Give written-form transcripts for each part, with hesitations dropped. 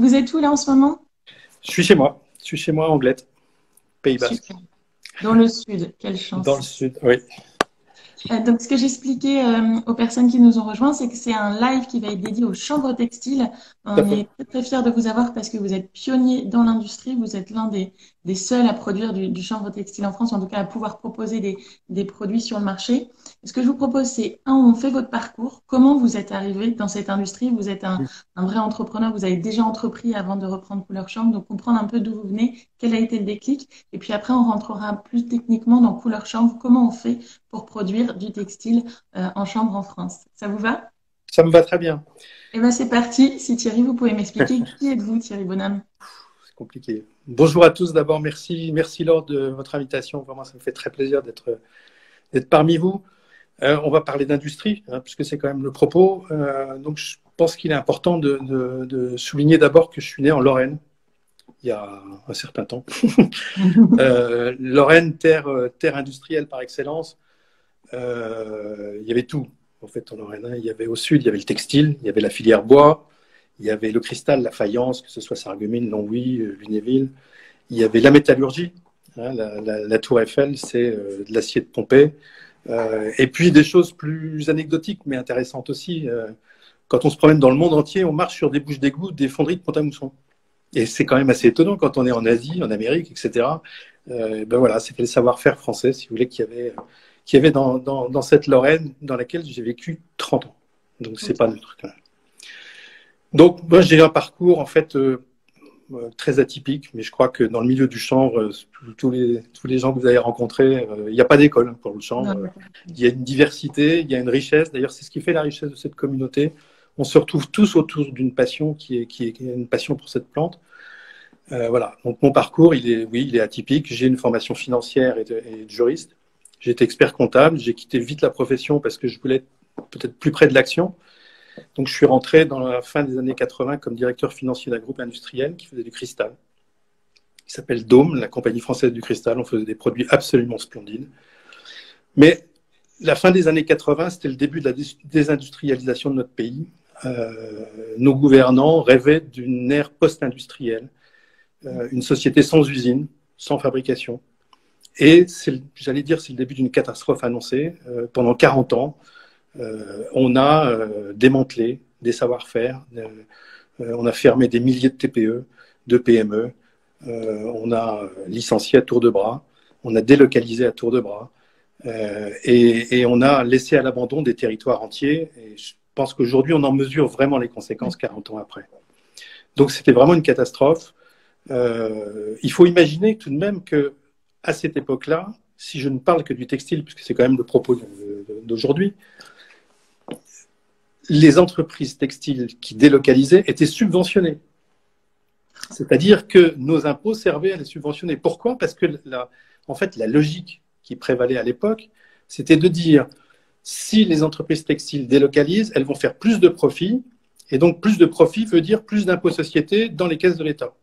Vous êtes où là en ce moment? Je suis chez moi. Je suis chez moi, en Anglet, Pays Basque, Super. Dans le sud, quelle dans le chance. sud. Oui, Donc, ce que j'expliquais aux personnes qui nous ont rejoints, c'est que c'est un live qui va être dédié aux chambres textiles. tout à On fait. est très, très fiers de vous avoir parce que vous êtes pionnier dans l'industrie. Vous êtes l'un des seuls à produire du chanvre textile en France, en tout cas à pouvoir proposer des produits sur le marché. Ce que je vous propose, c'est, on fait votre parcours. Comment vous êtes arrivé dans cette industrie? Vous êtes un vrai entrepreneur. Vous avez déjà entrepris avant de reprendre Couleur Chambre. Donc, comprendre un peu d'où vous venez, quel a été le déclic. Et puis après, on rentrera plus techniquement dans Couleur Chambre. Comment on fait pour produire du textile en chambre en France. Ça vous va? Ça me va très bien. Eh bien, c'est parti. Si Thierry, vous pouvez m'expliquer qui êtes-vous, Thierry Bonhomme? C'est compliqué. Bonjour à tous. D'abord, merci, merci Laure de votre invitation. Vraiment, ça me fait très plaisir d'être parmi vous. On va parler d'industrie, hein, puisque c'est quand même le propos. Donc, je pense qu'il est important de souligner d'abord que je suis né en Lorraine, il y a un certain temps. Lorraine, terre industrielle par excellence. Il y avait tout, en fait, en Lorraine. Il y avait au sud, il y avait le textile, il y avait la filière bois, il y avait le cristal, la faïence, que ce soit Sarreguemines, Longwy, Lunéville. Il y avait la métallurgie. Hein, la tour Eiffel, c'est de l'acier de Pompée. Et puis des choses plus anecdotiques, mais intéressantes aussi. Quand on se promène dans le monde entier, on marche sur des bouches d'égout, des fonderies de Pont-à-Mousson. Et c'est quand même assez étonnant quand on est en Asie, en Amérique, etc. Ben voilà, c'était le savoir-faire français, si vous voulez, qu'il y avait dans cette Lorraine dans laquelle j'ai vécu 30 ans. Donc, c'est pas neutre quand même. Donc, moi, j'ai un parcours, en fait, très atypique, mais je crois que dans le milieu du chanvre, tous les gens que vous avez rencontrés, il n'y a pas d'école pour le chanvre. Non. Il y a une diversité, il y a une richesse. D'ailleurs, c'est ce qui fait la richesse de cette communauté. On se retrouve tous autour d'une passion qui est une passion pour cette plante. Voilà. Donc, mon parcours, il est atypique. J'ai une formation financière et de juriste. J'ai été expert comptable. J'ai quitté vite la profession parce que je voulais être peut-être plus près de l'action. Donc, je suis rentré dans la fin des années 80 comme directeur financier d'un groupe industriel qui faisait du cristal, qui s'appelle Dôme, la compagnie française du cristal. On faisait des produits absolument splendides. Mais la fin des années 80, c'était le début de la désindustrialisation de notre pays. Nos gouvernants rêvaient d'une ère post-industrielle, une société sans usine, sans fabrication. Et j'allais dire, c'est le début d'une catastrophe annoncée. Pendant 40 ans, on a démantelé des savoir-faire, on a fermé des milliers de TPE, de PME, on a licencié à tour de bras, on a délocalisé à tour de bras, et on a laissé à l'abandon des territoires entiers. Et je pense qu'aujourd'hui, on en mesure vraiment les conséquences 40 ans après. Donc c'était vraiment une catastrophe. Il faut imaginer tout de même que à cette époque-là, si je ne parle que du textile, puisque c'est quand même le propos d'aujourd'hui, les entreprises textiles qui délocalisaient étaient subventionnées. C'est-à-dire que nos impôts servaient à les subventionner. Pourquoi? Parce que en fait, la logique qui prévalait à l'époque, c'était de dire si les entreprises textiles délocalisent, elles vont faire plus de profits, et donc plus de profits veut dire plus d'impôts sociétés dans les caisses de l'État.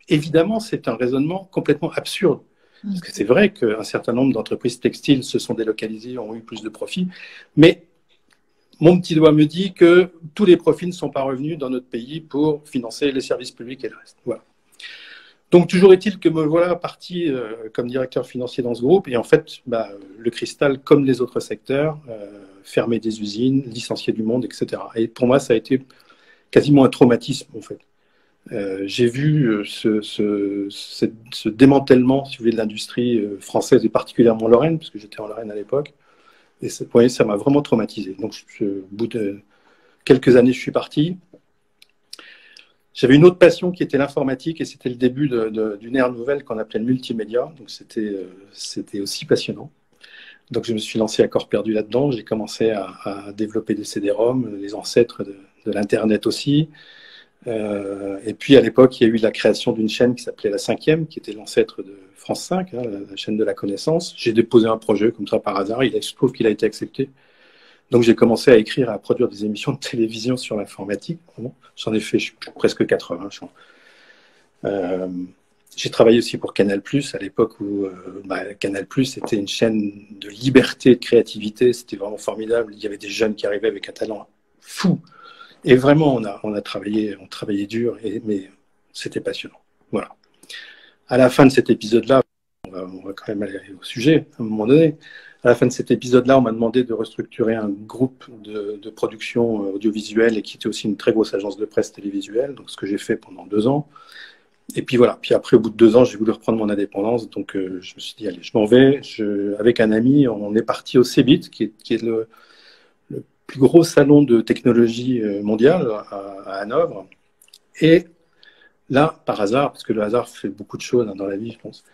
Évidemment, c'est un raisonnement complètement absurde. Parce que c'est vrai qu'un certain nombre d'entreprises textiles se sont délocalisées, ont eu plus de profits, mais mon petit doigt me dit que tous les profits ne sont pas revenus dans notre pays pour financer les services publics et le reste. Voilà. Donc, toujours est-il que me voilà parti comme directeur financier dans ce groupe. Et en fait, le cristal, comme les autres secteurs, fermer des usines, licencier du monde, etc. Et pour moi, ça a été quasiment un traumatisme, en fait. J'ai vu ce démantèlement, si vous voulez, de l'industrie française et particulièrement Lorraine, parce que j'étais en Lorraine à l'époque. Et ça m'a vraiment traumatisé. Donc, au bout de quelques années, je suis parti. J'avais une autre passion qui était l'informatique et c'était le début d'une ère nouvelle qu'on appelait le multimédia. Donc, c'était aussi passionnant. Donc, je me suis lancé à corps perdu là-dedans. J'ai commencé à développer des CD-ROM, les ancêtres de l'Internet aussi. Et puis, à l'époque, il y a eu la création d'une chaîne qui s'appelait La Cinquième, qui était l'ancêtre de France 5, hein, la chaîne de la connaissance. J'ai déposé un projet comme ça par hasard. Il se trouve qu'il a été accepté. Donc, j'ai commencé à écrire, à produire des émissions de télévision sur l'informatique. J'en ai fait presque 80. J'ai travaillé aussi pour Canal+, à l'époque où Canal+, était une chaîne de liberté, de créativité. C'était vraiment formidable. Il y avait des jeunes qui arrivaient avec un talent fou. Et vraiment, on travaillait dur, mais c'était passionnant. Voilà. À la fin de cet épisode-là, on va quand même aller au sujet à un moment donné. À la fin de cet épisode-là, on m'a demandé de restructurer un groupe de production audiovisuelle et qui était aussi une très grosse agence de presse télévisuelle, donc ce que j'ai fait pendant 2 ans. Et puis voilà, puis après, au bout de 2 ans, j'ai voulu reprendre mon indépendance, donc je me suis dit, allez, je m'en vais. Avec un ami, on est parti au CeBIT, qui est le plus gros salon de technologie mondiale à Hanovre. Et là, par hasard, parce que le hasard fait beaucoup de choses dans la vie, je pense,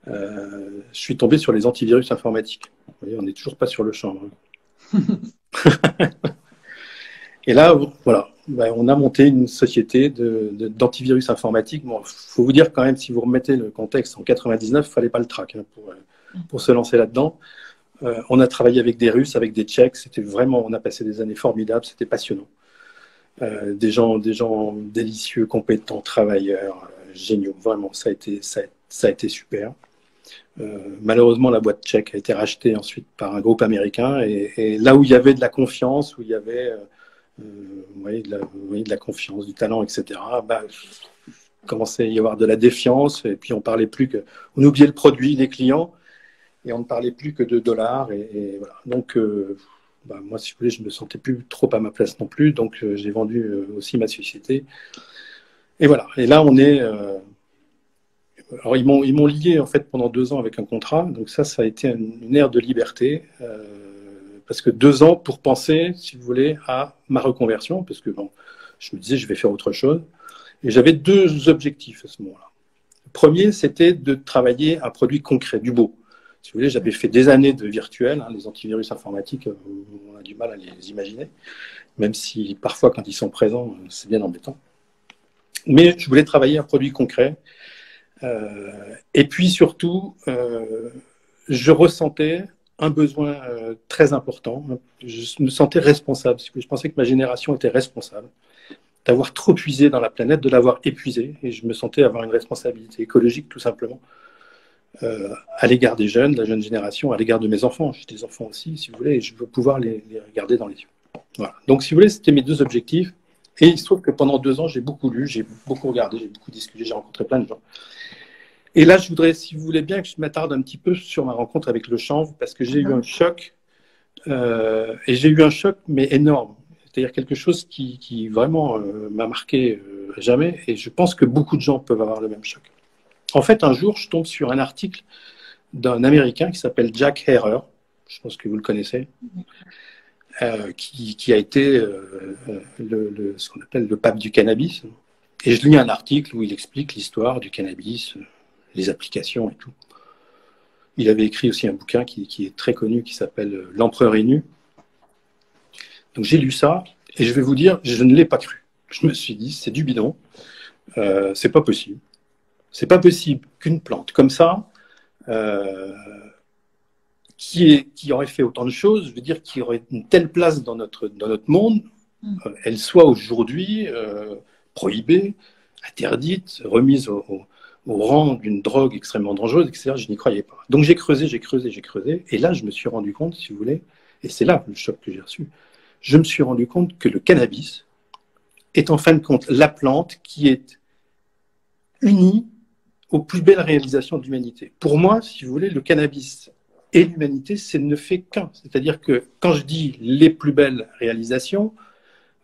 je suis tombé sur les antivirus informatiques. Vous voyez, on n'est toujours pas sur le champ. Hein. Et là, voilà, on a monté une société d'antivirus informatique. Bon, faut vous dire quand même, si vous remettez le contexte, en 99, il fallait pas le trac hein, pour se lancer là-dedans. On a travaillé avec des Russes, avec des Tchèques. C'était vraiment, on a passé des années formidables. C'était passionnant. Des gens délicieux, compétents, travailleurs, géniaux. Vraiment, ça a été super. Malheureusement, la boîte tchèque a été rachetée ensuite par un groupe américain. Et là où il y avait de la confiance, où il y avait de la confiance, du talent, etc., commençait à y avoir de la défiance. Et puis, on oubliait le produit, les clients, et on ne parlait plus que de dollars. Et voilà. Donc, moi, si vous voulez, je ne me sentais plus trop à ma place non plus. Donc, j'ai vendu aussi ma société. Et voilà. Et là, on est... alors, ils m'ont lié, en fait, pendant 2 ans avec un contrat. Donc, ça a été une ère de liberté. Parce que 2 ans pour penser, si vous voulez, à ma reconversion. Parce que, bon, je me disais, je vais faire autre chose. Et j'avais 2 objectifs à ce moment-là. Le premier, c'était de travailler un produit concret, du beau. Si vous voulez, j'avais fait des années de virtuel. Hein, les antivirus informatiques, on a du mal à les imaginer. Même si, parfois, quand ils sont présents, c'est bien embêtant. Mais je voulais travailler un produit concret. Et puis surtout, je ressentais un besoin très important. Je me sentais responsable. Je pensais que ma génération était responsable d'avoir trop puisé dans la planète, de l'avoir épuisé. Et je me sentais avoir une responsabilité écologique, tout simplement, à l'égard des jeunes, de la jeune génération, à l'égard de mes enfants. J'ai des enfants aussi, si vous voulez, et je veux pouvoir les regarder dans les yeux. Voilà. Donc, si vous voulez, c'était mes 2 objectifs. Et il se trouve que pendant 2 ans, j'ai beaucoup lu, j'ai beaucoup regardé, j'ai beaucoup discuté, j'ai rencontré plein de gens. Et là, je voudrais, si vous voulez bien, que je m'attarde un petit peu sur ma rencontre avec le chanvre, parce que j'ai eu un choc, et j'ai eu un choc, mais énorme. C'est-à-dire quelque chose qui vraiment m'a marqué à jamais, et je pense que beaucoup de gens peuvent avoir le même choc. En fait, un jour, je tombe sur un article d'un Américain qui s'appelle Jack Herer, je pense que vous le connaissez, qui a été ce qu'on appelle le pape du cannabis. Et je lis un article où il explique l'histoire du cannabis, les applications et tout. Il avait écrit aussi un bouquin qui est très connu, qui s'appelle L'Empereur est nu. Donc j'ai lu ça, et je vais vous dire, je ne l'ai pas cru. Je me suis dit, c'est du bidon, c'est pas possible. C'est pas possible qu'une plante comme ça, qui aurait fait autant de choses, je veux dire, qui aurait une telle place dans notre monde, elle soit aujourd'hui prohibée, interdite, remise au rang d'une drogue extrêmement dangereuse, etc. Je n'y croyais pas. Donc j'ai creusé, et là je me suis rendu compte, si vous voulez, et c'est là le choc que j'ai reçu, je me suis rendu compte que le cannabis est en fin de compte la plante qui est unie aux plus belles réalisations de l'humanité. Pour moi, si vous voulez, le cannabis et l'humanité, ça ne fait qu'un. C'est-à-dire que quand je dis les plus belles réalisations,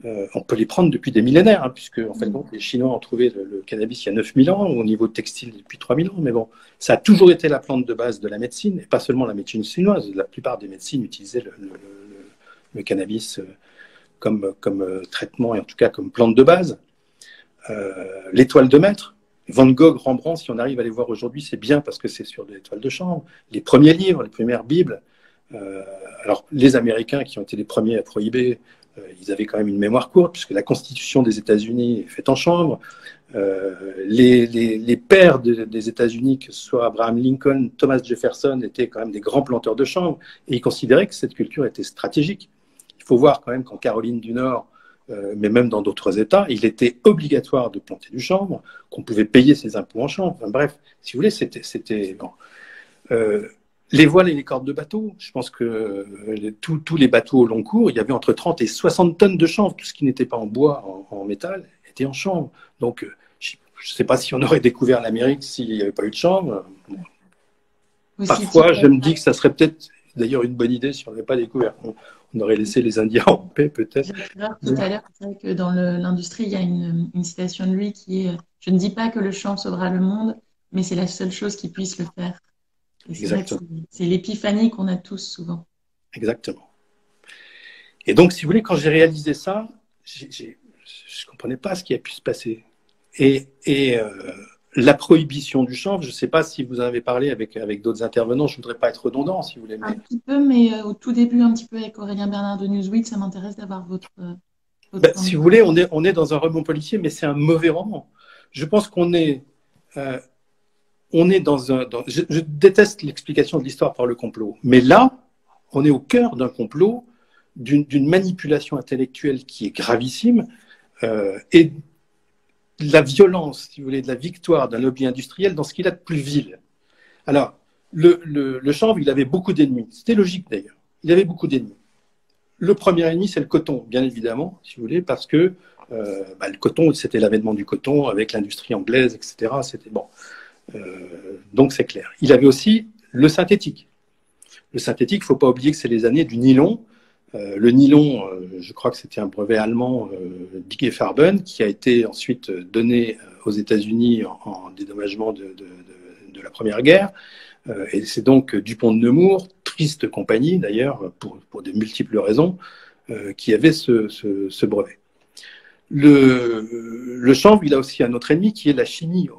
on peut les prendre depuis des millénaires, hein, puisque en fait, les Chinois ont trouvé le cannabis il y a 9000 ans, au niveau textile depuis 3000 ans, mais bon, ça a toujours été la plante de base de la médecine, et pas seulement la médecine chinoise. La plupart des médecines utilisaient le cannabis comme traitement, et en tout cas comme plante de base. L'étoile de maître, Van Gogh, Rembrandt, si on arrive à les voir aujourd'hui, c'est bien parce que c'est sur des toiles de chambre. Les premiers livres, les premières Bibles. Alors, les Américains qui ont été les premiers à prohiber, ils avaient quand même une mémoire courte, puisque la Constitution des États-Unis est faite en chambre. Les pères des États-Unis, que ce soit Abraham Lincoln, Thomas Jefferson, étaient quand même des grands planteurs de chanvre, et ils considéraient que cette culture était stratégique. Il faut voir quand même qu'en Caroline du Nord, mais même dans d'autres États, il était obligatoire de planter du chanvre, qu'on pouvait payer ses impôts en chanvre. Enfin, bref, si vous voulez, c'était bon. Les voiles et les cordes de bateau, je pense que tous les bateaux au long cours, il y avait entre 30 et 60 tonnes de chanvre. Tout ce qui n'était pas en bois, en métal, était en chanvre. Donc, je ne sais pas si on aurait découvert l'Amérique s'il n'y avait pas eu de chanvre. Parfois, je me dis que ça serait peut-être d'ailleurs une bonne idée si on n'avait pas découvert. On aurait laissé les Indiens en paix, peut-être. Tout à l'heure, c'est vrai que dans l'industrie, il y a une citation de lui qui est je ne dis pas que le chanvre sauvera le monde, mais c'est la seule chose qui puisse le faire. Et c'est vrai que c'est l'épiphanie qu'on a tous souvent. Exactement. Et donc, si vous voulez, quand j'ai réalisé ça, je ne comprenais pas ce qui a pu se passer. Et la prohibition du chanvre, je ne sais pas si vous en avez parlé avec d'autres intervenants, je ne voudrais pas être redondant, si vous voulez. Un petit peu, mais au tout début, un petit peu avec Aurélien Bernard de Newsweek, ça m'intéresse d'avoir votre si vous voulez, on est dans un roman policier, mais c'est un mauvais roman. Je pense qu'on est... dans un... je déteste l'explication de l'histoire par le complot, mais là, on est au cœur d'un complot, d'une manipulation intellectuelle qui est gravissime, et de la violence, si vous voulez, de la victoire d'un lobby industriel dans ce qu'il a de plus vil. Alors, le chanvre, il avait beaucoup d'ennemis. C'était logique d'ailleurs. Il avait beaucoup d'ennemis. Le premier ennemi, c'est le coton, bien évidemment, si vous voulez, parce que le coton, c'était l'avènement du coton avec l'industrie anglaise, etc. C'était bon. Donc c'est clair. Il avait aussi le synthétique. Le synthétique, il ne faut pas oublier que c'est les années du nylon. Le nylon, je crois que c'était un brevet allemand, Dick Farben, qui a été ensuite donné aux États-Unis en dédommagement de la Première Guerre. Et c'est donc Dupont de Nemours, triste compagnie d'ailleurs, pour de multiples raisons, qui avait ce brevet. Le chanvre, il a aussi un autre ennemi qui est la chimie,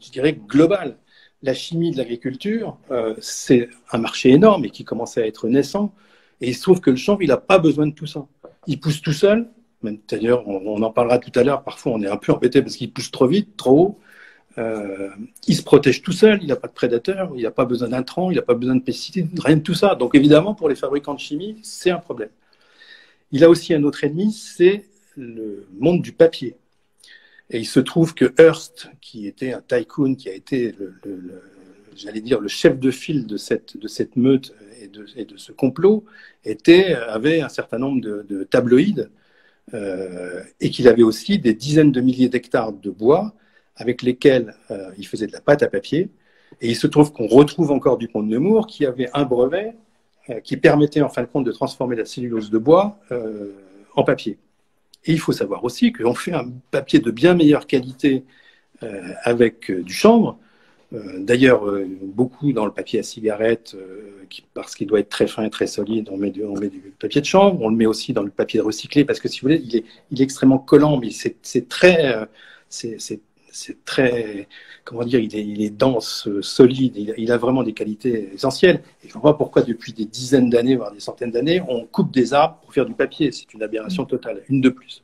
je dirais globale. La chimie de l'agriculture, c'est un marché énorme et qui commençait à être naissant. Et il se trouve que le chanvre, il n'a pas besoin de tout ça. Il pousse tout seul. D'ailleurs, on en parlera tout à l'heure. Parfois, on est un peu embêté parce qu'il pousse trop vite, trop haut. Il se protège tout seul. Il n'a pas de prédateurs. Il n'a pas besoin d'intrants. Il n'a pas besoin de pesticides. Rien de tout ça. Donc, évidemment, pour les fabricants de chimie, c'est un problème. Il a aussi un autre ennemi, c'est le monde du papier. Et il se trouve que Hearst, qui était un tycoon, qui a été j'allais dire, le chef de file de cette meute et de ce complot, avait un certain nombre de tabloïds et qu'il avait aussi des dizaines de milliers d'hectares de bois avec lesquels il faisait de la pâte à papier. Et il se trouve qu'on retrouve encore Dupont de Nemours qui avait un brevet qui permettait en fin de compte de transformer la cellulose de bois en papier. Et il faut savoir aussi qu'on fait un papier de bien meilleure qualité avec du chanvre. D'ailleurs, beaucoup dans le papier à cigarette, parce qu'il doit être très fin et très solide, on met du papier de chanvre. On le met aussi dans le papier recyclé parce que, si vous voulez, il est extrêmement collant, mais c'est très, comment dire, il est dense, solide. Il a vraiment des qualités essentielles. Et je ne vois pas pourquoi, depuis des dizaines d'années, voire des centaines d'années, on coupe des arbres pour faire du papier. C'est une aberration totale, une de plus.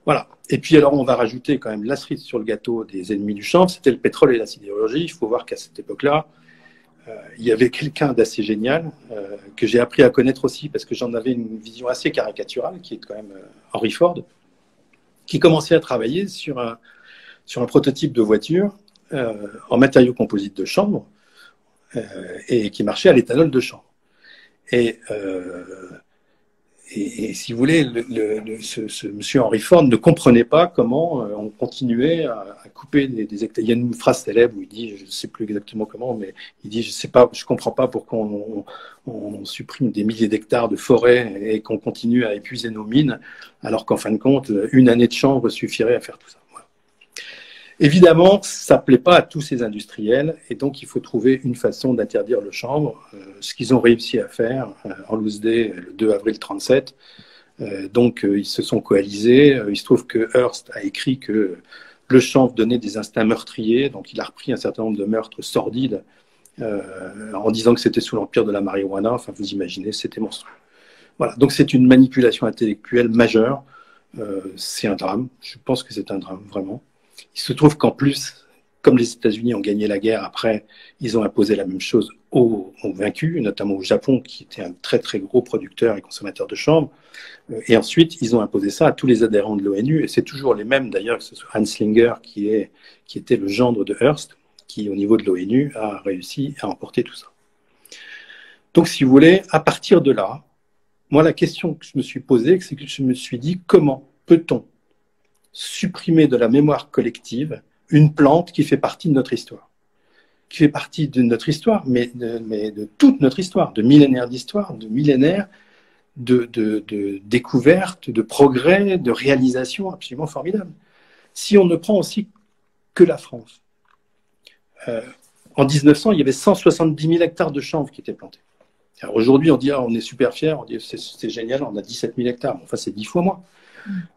Voilà. Et puis alors, on va rajouter quand même la cerise sur le gâteau des ennemis du chanvre, c'était le pétrole et la sidérurgie. Il faut voir qu'à cette époque-là, il y avait quelqu'un d'assez génial, que j'ai appris à connaître aussi, parce que j'en avais une vision assez caricaturale, qui est quand même Henry Ford, qui commençait à travailler sur un prototype de voiture en matériaux composites de chanvre, et qui marchait à l'éthanol de chanvre. Et si vous voulez, ce monsieur Henry Ford ne comprenait pas comment on continuait à couper des hectares. Il y a une phrase célèbre où il dit, je ne sais plus exactement comment, mais il dit, je ne comprends pas pourquoi on supprime des milliers d'hectares de forêt et qu'on continue à épuiser nos mines, alors qu'en fin de compte, une année de chanvre suffirait à faire tout ça. Voilà. Évidemment, ça ne plaît pas à tous ces industriels, et donc il faut trouver une façon d'interdire le chanvre, ce qu'ils ont réussi à faire en Loose Day le 2 avril 1937. Donc ils se sont coalisés. Il se trouve que Hearst a écrit que le chanvre donnait des instincts meurtriers, donc il a repris un certain nombre de meurtres sordides en disant que c'était sous l'empire de la marijuana. Enfin, vous imaginez, c'était monstrueux. Voilà, donc c'est une manipulation intellectuelle majeure. C'est un drame. Je pense que c'est un drame, vraiment. Il se trouve qu'en plus, comme les États-Unis ont gagné la guerre après, ils ont imposé la même chose aux vaincus, notamment au Japon, qui était un très très gros producteur et consommateur de chanvre. Et ensuite, ils ont imposé ça à tous les adhérents de l'ONU. Et c'est toujours les mêmes, d'ailleurs, que ce soit Anslinger, qui était le gendre de Hearst, qui, au niveau de l'ONU, a réussi à emporter tout ça. Donc, si vous voulez, à partir de là, moi, la question que je me suis posée, c'est que je me suis dit, comment peut-on supprimer de la mémoire collective une plante qui fait partie de notre histoire, qui fait partie de notre histoire, mais de toute notre histoire, de millénaires d'histoire, de millénaires de découvertes, de progrès, de réalisations absolument formidables. Si on ne prend aussi que la France, en 1900, il y avait 170 000 hectares de chanvre qui étaient plantés. Aujourd'hui, on dit on est super fiers, on dit c'est génial, on a 17 000 hectares. Enfin, c'est 10 fois moins.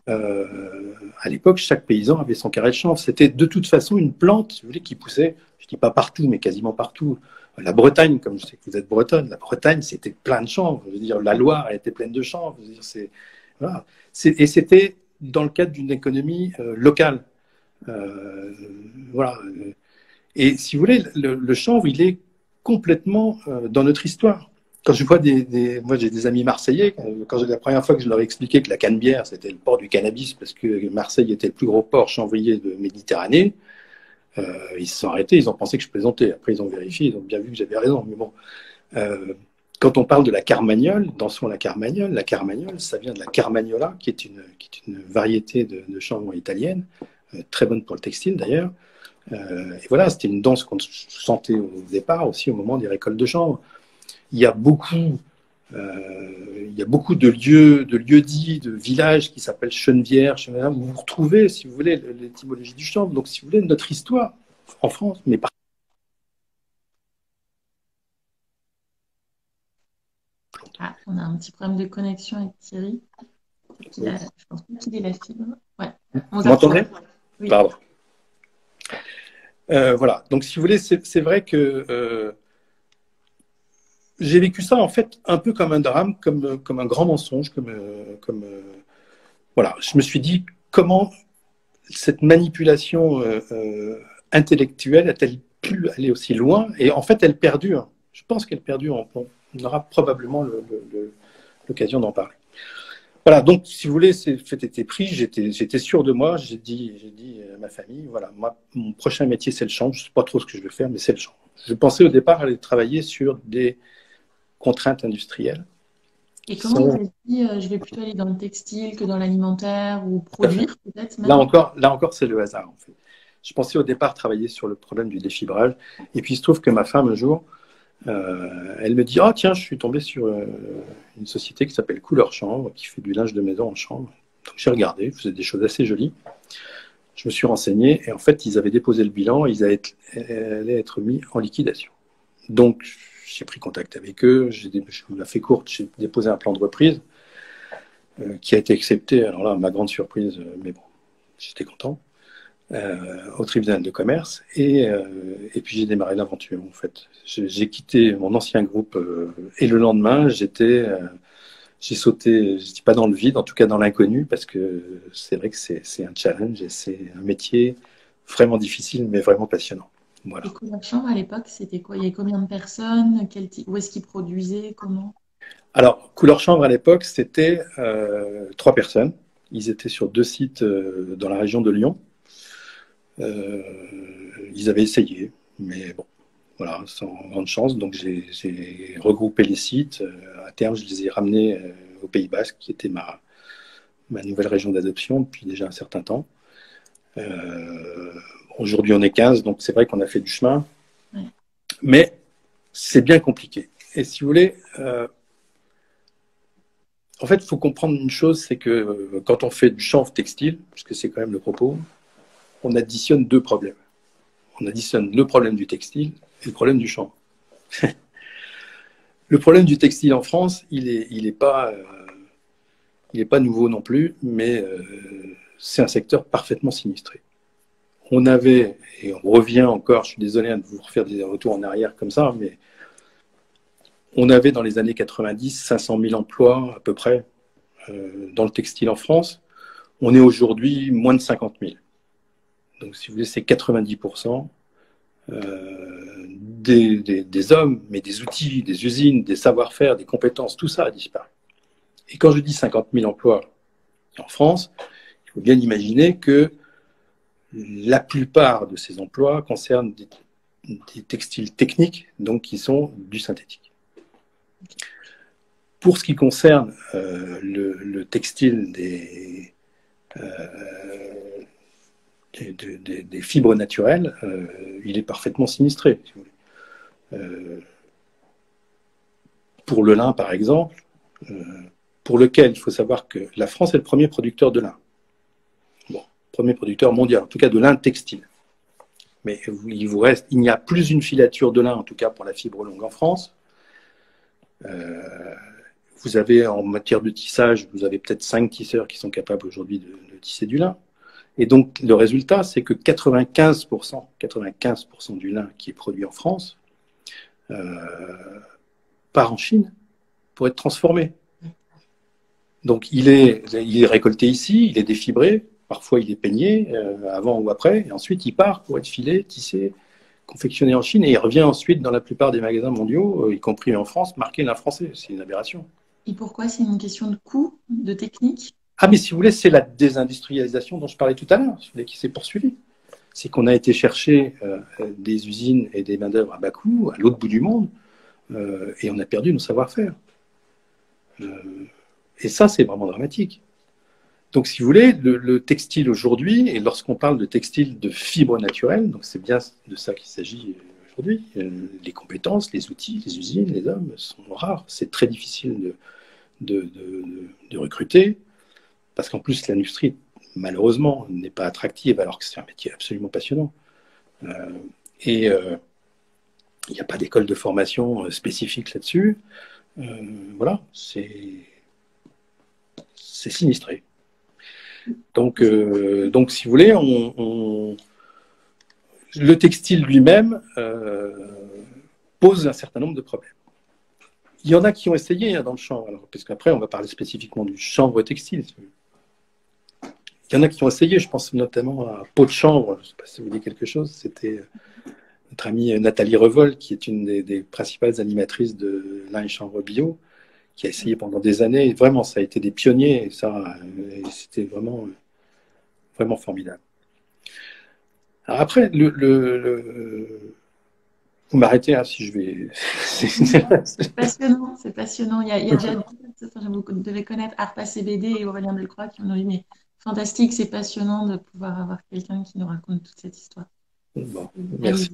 À l'époque, chaque paysan avait son carré de chanvre. C'était de toute façon une plante, si vous voulez, qui poussait, je ne dis pas partout, mais quasiment partout. La Bretagne, comme je sais que vous êtes bretonne, la Bretagne, c'était plein de chanvre. Je veux dire, la Loire, elle était pleine de chanvre. Je veux dire, voilà. Et c'était dans le cadre d'une économie locale. Voilà. Et si vous voulez, le chanvre, il est complètement dans notre histoire. Quand je vois moi j'ai des amis marseillais, quand la première fois que je leur ai expliqué que la Canebière, c'était le port du cannabis, parce que Marseille était le plus gros port chanvrier de Méditerranée, ils se sont arrêtés, ils ont pensé que je plaisantais. Après, ils ont vérifié, ils ont bien vu que j'avais raison. Mais bon, quand on parle de la Carmagnole, dansons la Carmagnole, ça vient de la Carmagnola, qui est une variété de chanvre italienne, très bonne pour le textile d'ailleurs. Et voilà, c'était une danse qu'on sentait au départ, aussi au moment des récoltes de chanvre. Il y a beaucoup de lieux dits, de villages qui s'appellent Chenevières, où vous retrouvez, si vous voulez, l'étymologie du chanvre. Donc, si vous voulez, notre histoire en France, mais par... Ah, on a un petit problème de connexion avec Thierry. Je pense pas qu'il ait la fibre. Ouais. Vous m'entendez? Oui. Pardon. Voilà. Donc, si vous voulez, c'est vrai que j'ai vécu ça, en fait, un peu comme un drame, comme un grand mensonge, voilà. Je me suis dit, comment cette manipulation intellectuelle a-t-elle pu aller aussi loin? Et en fait, elle perdure. Je pense qu'elle perdure. On aura probablement l'occasion d'en parler. Voilà, donc si vous voulez, c'est fait était pris, j'étais sûr de moi, j'ai dit à ma famille, voilà, mon prochain métier c'est le chanvre, je ne sais pas trop ce que je veux faire, mais c'est le chanvre. Je pensais au départ aller travailler sur des contraintes industrielles. Et comment vous avez dit, je vais plutôt aller dans le textile que dans l'alimentaire ou produire peut-être même? Là encore, c'est le hasard en fait. Je pensais au départ travailler sur le problème du défibrage, et puis il se trouve que ma femme un jour, elle me dit, ah tiens, je suis tombé sur une société qui s'appelle Couleur Chanvre, qui fait du linge de maison en chanvre. Donc j'ai regardé, ils faisaient des choses assez jolies. Je me suis renseigné, et en fait, ils avaient déposé le bilan, ils allaient être mis en liquidation. Donc j'ai pris contact avec eux, je vous la fais courte, j'ai déposé un plan de reprise qui a été accepté. Alors là, ma grande surprise, mais bon, j'étais content. Au tribunal de commerce et puis j'ai démarré l'aventure en fait. J'ai quitté mon ancien groupe et le lendemain j'ai sauté, je dis pas dans le vide, en tout cas dans l'inconnu parce que c'est vrai que c'est un challenge et c'est un métier vraiment difficile mais vraiment passionnant. Voilà. Et Couleur Chanvre à l'époque, c'était quoi? Il y avait combien de personnes? Où est-ce qu'ils produisaient? Comment? Alors Couleur Chanvre à l'époque c'était 3 personnes. Ils étaient sur 2 sites dans la région de Lyon. Ils avaient essayé, mais bon, voilà, sans grande chance. Donc j'ai regroupé les sites. À terme, je les ai ramenés au Pays Basque, qui était ma nouvelle région d'adoption depuis déjà un certain temps. Aujourd'hui, on est 15, donc c'est vrai qu'on a fait du chemin. Ouais. Mais c'est bien compliqué. Et si vous voulez, en fait, il faut comprendre une chose, c'est que quand on fait du chanvre textile, puisque c'est quand même le propos, on additionne 2 problèmes. On additionne le problème du textile et le problème du chanvre. Le problème du textile en France, il est pas nouveau non plus, mais c'est un secteur parfaitement sinistré. On avait, et on revient encore, je suis désolé de vous refaire des retours en arrière comme ça, mais on avait dans les années 90 500 000 emplois à peu près dans le textile en France. On est aujourd'hui moins de 50 000. Donc si vous voulez, c'est 90% des hommes, mais des outils, des usines, des savoir-faire, des compétences, tout ça a disparu. Et quand je dis 50 000 emplois en France, il faut bien imaginer que la plupart de ces emplois concernent des textiles techniques, donc qui sont du synthétique. Pour ce qui concerne le textile des fibres naturelles, il est parfaitement sinistré. Si vous voulez. Pour le lin, par exemple, pour lequel il faut savoir que la France est le premier producteur de lin. Bon, premier producteur mondial, en tout cas de lin textile. Mais il n'y a plus une filature de lin, en tout cas pour la fibre longue en France. Vous avez en matière de tissage, vous avez peut-être 5 tisseurs qui sont capables aujourd'hui de tisser du lin. Et donc le résultat, c'est que 95% du lin qui est produit en France part en Chine pour être transformé. Donc il est récolté ici, il est défibré, parfois il est peigné avant ou après, et ensuite il part pour être filé, tissé, confectionné en Chine, et il revient ensuite dans la plupart des magasins mondiaux, y compris en France, marqué lin français. C'est une aberration. Et pourquoi? C'est une question de coût, de technique? Ah, mais si vous voulez, c'est la désindustrialisation dont je parlais tout à l'heure, qui s'est poursuivie. C'est qu'on a été chercher des usines et des main-d'œuvre à bas coût, à l'autre bout du monde, et on a perdu nos savoir-faire. Et ça, c'est vraiment dramatique. Donc, si vous voulez, le textile aujourd'hui, et lorsqu'on parle de textile de fibres naturelles, donc c'est bien de ça qu'il s'agit aujourd'hui, les compétences, les outils, les usines, les hommes sont rares. C'est très difficile de recruter, parce qu'en plus, l'industrie, malheureusement, n'est pas attractive, alors que c'est un métier absolument passionnant. Et il n'y a pas d'école de formation spécifique là-dessus. Voilà, c'est sinistré. Donc, si vous voulez, le textile lui-même pose un certain nombre de problèmes. Il y en a qui ont essayé dans le chanvre, parce qu'après, on va parler spécifiquement du chanvre textile. Il y en a qui ont essayé, je pense notamment à Peau de chanvre, je ne sais pas si ça vous dit quelque chose, c'était notre amie Nathalie Revol, qui est une des principales animatrices de Lin et Chanvre Bio, qui a essayé pendant des années. Et vraiment, ça a été des pionniers, et c'était vraiment formidable. Alors après, vous m'arrêtez si je vais... C'est passionnant, c'est passionnant. Il y a déjà vous devez connaître Arpa CBD et Aurélien Delcroix qui ont dit, mais fantastique, c'est passionnant de pouvoir avoir quelqu'un qui nous raconte toute cette histoire. Bon, merci.